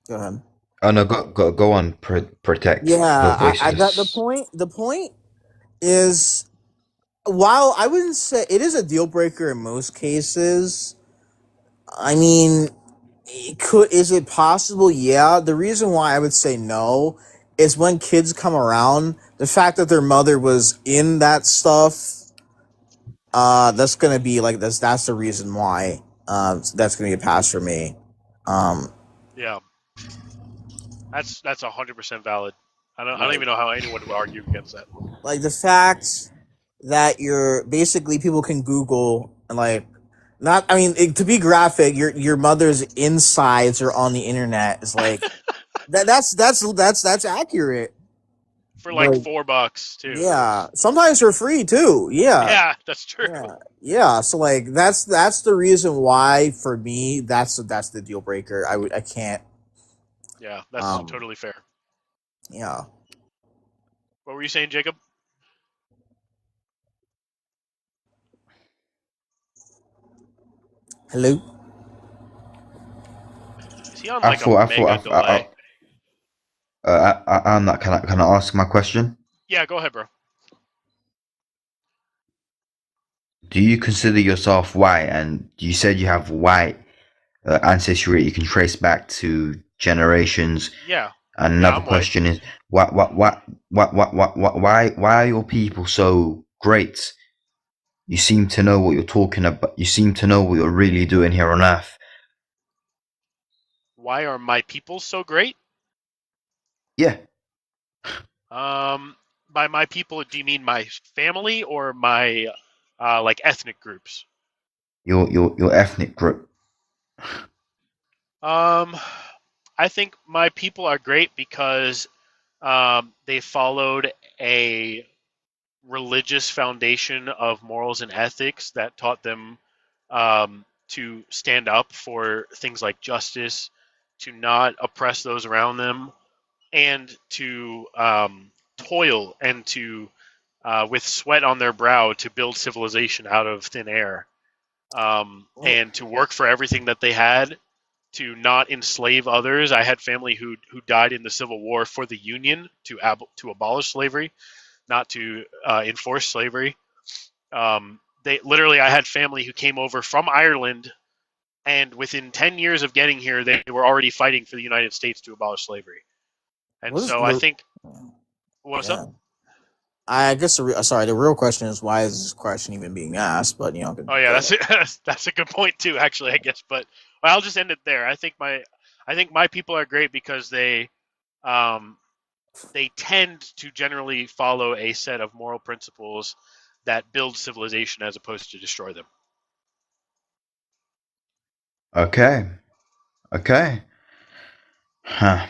Go ahead. Oh no, go on. Protect. Yeah, I got the point. The point is, while I wouldn't say it is a deal breaker in most cases, I mean, is it possible? Yeah. The reason why I would say no is when kids come around, the fact that their mother was in that stuff, that's gonna be like that's the reason why that's gonna be a pass for me. Yeah, that's 100% valid. I don't even know how anyone would argue against that. Like the fact that you're basically people can Google and like not. I mean, to be graphic, your mother's insides are on the internet. It's like that's accurate. For like $4 too. Yeah, sometimes for free too. Yeah. Yeah, that's true. Yeah. So like that's the reason why for me that's the deal breaker. I can't. Yeah, that's totally fair. Yeah. What were you saying, Jacob? Hello. Is he on like a mega delay? I'm not. Can I ask my question? Yeah, go ahead, bro. Do you consider yourself white? And you said you have white ancestry that you can trace back to generations. Yeah. And another question is, why are your people so great? You seem to know what you're talking about. You seem to know what you're really doing here on Earth. Why are my people so great? Yeah. By my people, do you mean my family or my like ethnic groups? Your ethnic group. I think my people are great because they followed a religious foundation of morals and ethics that taught them to stand up for things like justice, to not oppress those around them, and to toil and to with sweat on their brow to build civilization out of thin air, and to work for everything that they had, to not enslave others. I had family who died in the Civil War for the Union to abolish slavery, not to enforce slavery. I had family who came over from Ireland, and within 10 years of getting here, they were already fighting for the United States to abolish slavery. And What is so I think, what's yeah. up? I guess the real question is, why is this question even being asked? But Oh yeah, that's a good point too, actually, I guess. But I'll just end it there. I think my people are great because they tend to generally follow a set of moral principles that build civilization as opposed to destroy them. Okay. Huh.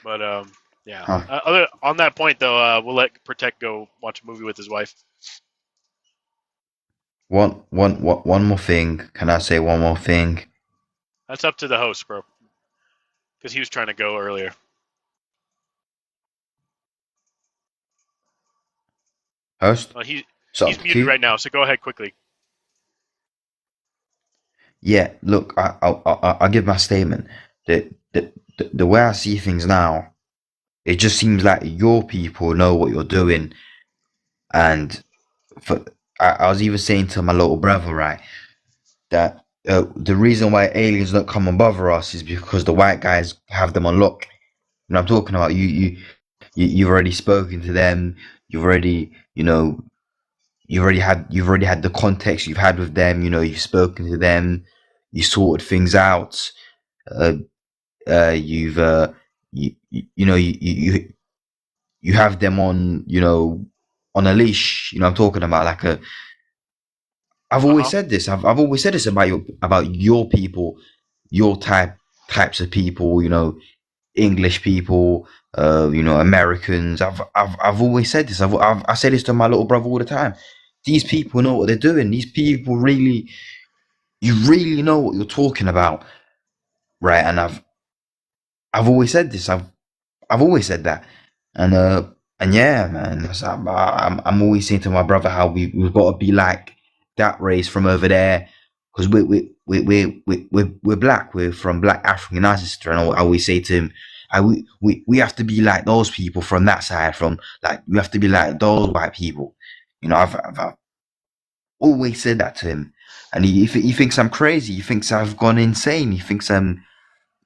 But yeah. Huh. On that point though, we'll let Protect go watch a movie with his wife. One more thing. Can I say one more thing? That's up to the host, bro. Because he was trying to go earlier. Host? He's Q? muted right now, so go ahead quickly. Yeah, look, I'll give my statement. The way I see things now, it just seems like your people know what you're doing. And I was even saying to my little brother, right, that the reason why aliens don't come and bother us is because the white guys have them on lock. And I'm talking about you've already spoken to them. You've already had the context you've had with them. You've spoken to them. You sorted things out. You have them on a leash. I'm talking about like a. I've always said this. I've always said this about your people, your types of people. English people, Americans. I've always said this. I say this to my little brother all the time. These people know what they're doing. These people you really know what you're talking about, right? And I've always said this. I've always said that, and yeah, man. I'm always saying to my brother how we've got to be like that race from over there, because we're black. We're from black African ancestry, and I always say to him, we have to be like those people from that side. We have to be like those white people. I've always said that to him, and he thinks I'm crazy. He thinks I've gone insane. He thinks I'm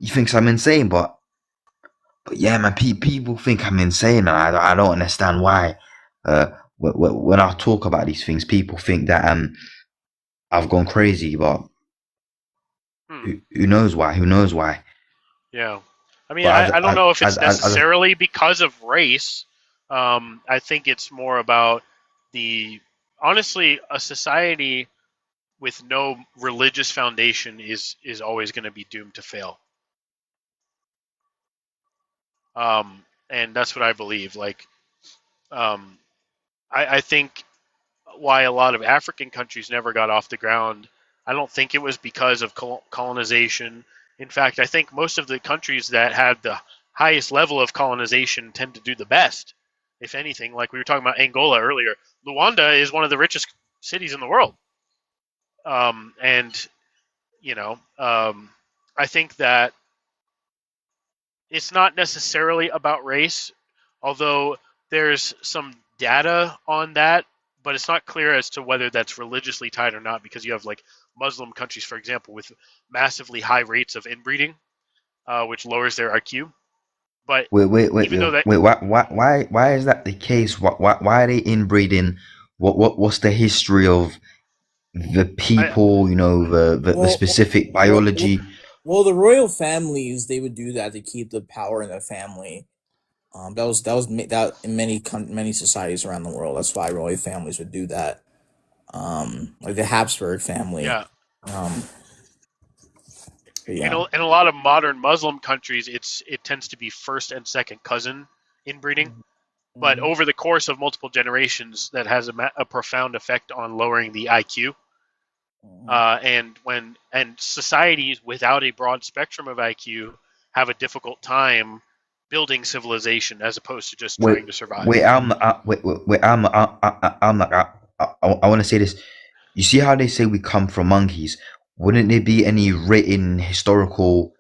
insane, but yeah, man, people think I'm insane, and I don't understand why. When I talk about these things, people think that I've gone crazy, but who knows why? Who knows why? Yeah, I mean, I don't know if it's necessarily because of race. I think it's more about honestly, a society with no religious foundation is always going to be doomed to fail. And that's what I believe. I think why a lot of African countries never got off the ground, I don't think it was because of colonization. In fact, I think most of the countries that had the highest level of colonization tend to do the best. If anything, like we were talking about Angola earlier, Luanda is one of the richest cities in the world. I think that it's not necessarily about race, although there's some data on that, but it's not clear as to whether that's religiously tied or not, because you have like Muslim countries, for example, with massively high rates of inbreeding, which lowers their IQ. But wait, why is that the case? Why are they inbreeding? What's the history of the people? The specific biology. Well, the royal families, they would do that to keep the power in the family. That was in many societies around the world. That's why royal families would do that. Like the Habsburg family. Yeah. Yeah. In a lot of modern Muslim countries, it tends to be first and second cousin inbreeding. But over the course of multiple generations, that has a profound effect on lowering the IQ. And societies without a broad spectrum of IQ have a difficult time building civilization as opposed to just Wait, trying to survive. wait, I want to say this. You see how they say we come from monkeys? Wouldn't there be any written historical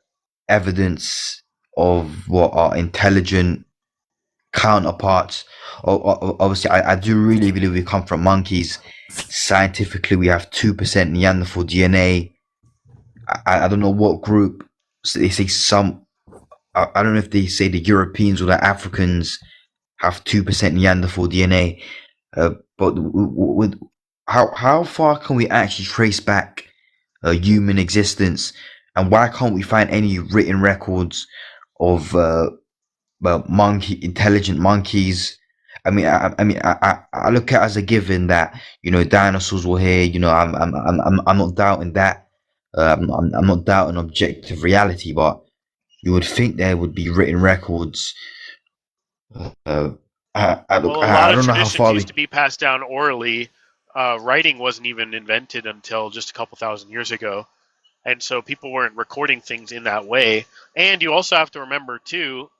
evidence of what our intelligent counterparts? Obviously, I do really believe we come from monkeys. Scientifically, we have 2% Neanderthal DNA. I don't know what group. So they say some. I don't know if they say the Europeans or the Africans have 2% Neanderthal DNA. But with how far can we actually trace back human existence, and why can't we find any written records of intelligent monkeys? I mean, I look at it as a given that dinosaurs were here. I'm not doubting that. I'm not doubting objective reality, but you would think there would be written records. Well, I a don't lot of know how traditions far used to be passed down orally. Writing wasn't even invented until just a couple thousand years ago. And so people weren't recording things in that way. And you also have to remember, too,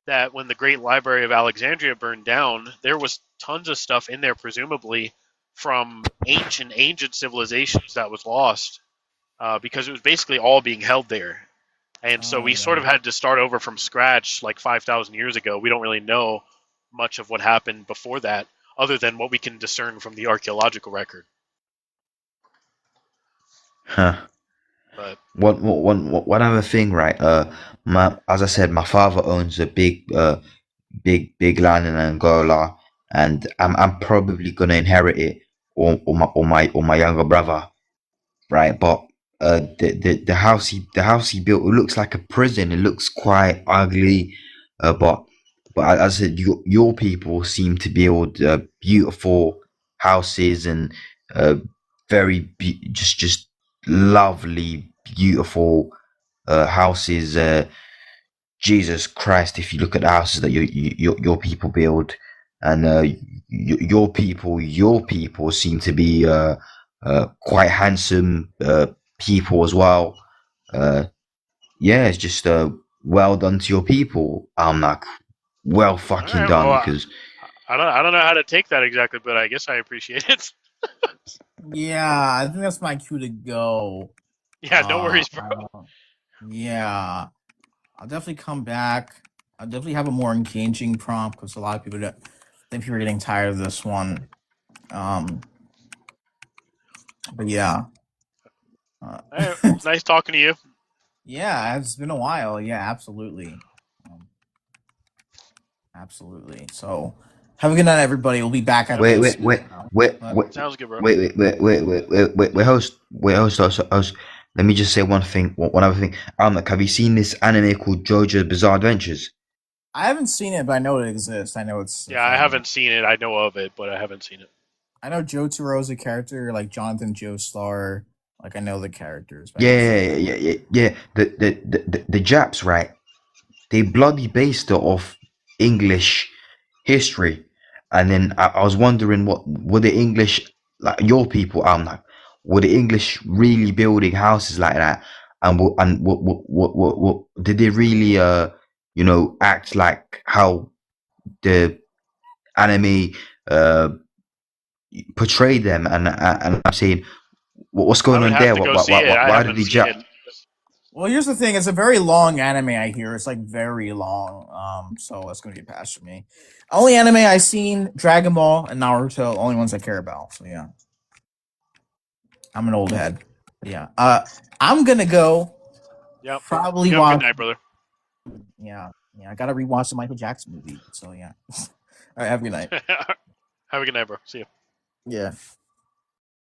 that when the Great Library of Alexandria burned down, there was tons of stuff in there, presumably, from ancient civilizations that was lost because it was basically all being held there. And so we sort of had to start over from scratch like 5,000 years ago. We don't really know much of what happened before that, other than what we can discern from the archaeological record. Huh. But one other thing, right? As I said, my father owns a big land in Angola, and I'm probably gonna inherit it, or my younger brother, right? But the house he built, it looks like a prison. It looks quite ugly, but as I said, your people seem to build beautiful houses and just lovely, beautiful houses. Jesus Christ! If you look at the houses that your people build, and your people seem to be quite handsome people as well. Yeah, it's just well done to your people. I'm like, well fucking right, done, well, because I don't know how to take that exactly, but I guess I appreciate it. Yeah, I think that's my cue to go. Yeah, no worries, bro. Yeah, I'll definitely come back. I'll definitely have a more engaging prompt because a lot of people I think people are getting tired of this one. But yeah. Hey, it's nice talking to you. Yeah, it's been a while. Yeah, absolutely. Absolutely. So, have a good night, everybody. We'll be back at wait, this. Sounds good, bro. Wait, host. Let me just say one other thing. Have you seen this anime called JoJo's Bizarre Adventures? I haven't seen it, but I know it exists. I know it's. Yeah, I haven't seen it. I know of it, but I haven't seen it. I know Jotaro's a character, like Jonathan Joestar. Like, I know the characters. Yeah. The Japs, right? They bloody based it off English history, and then I was wondering what were the English, like your people, were the English really building houses like that, and what did they really act like how the anime portrayed them, and I'm saying what's going on there? Why did they Well, here's the thing. It's a very long anime, I hear. It's like very long. So that's going to be a pass for me. Only anime I've seen, Dragon Ball and Naruto, only ones I care about. So yeah. I'm an old head. But yeah. I'm going to go. Yep. Probably Have a good night, brother. Yeah. I got to rewatch the Michael Jackson movie. So yeah. All right, have a good night. Have a good night, bro. See you. Yeah.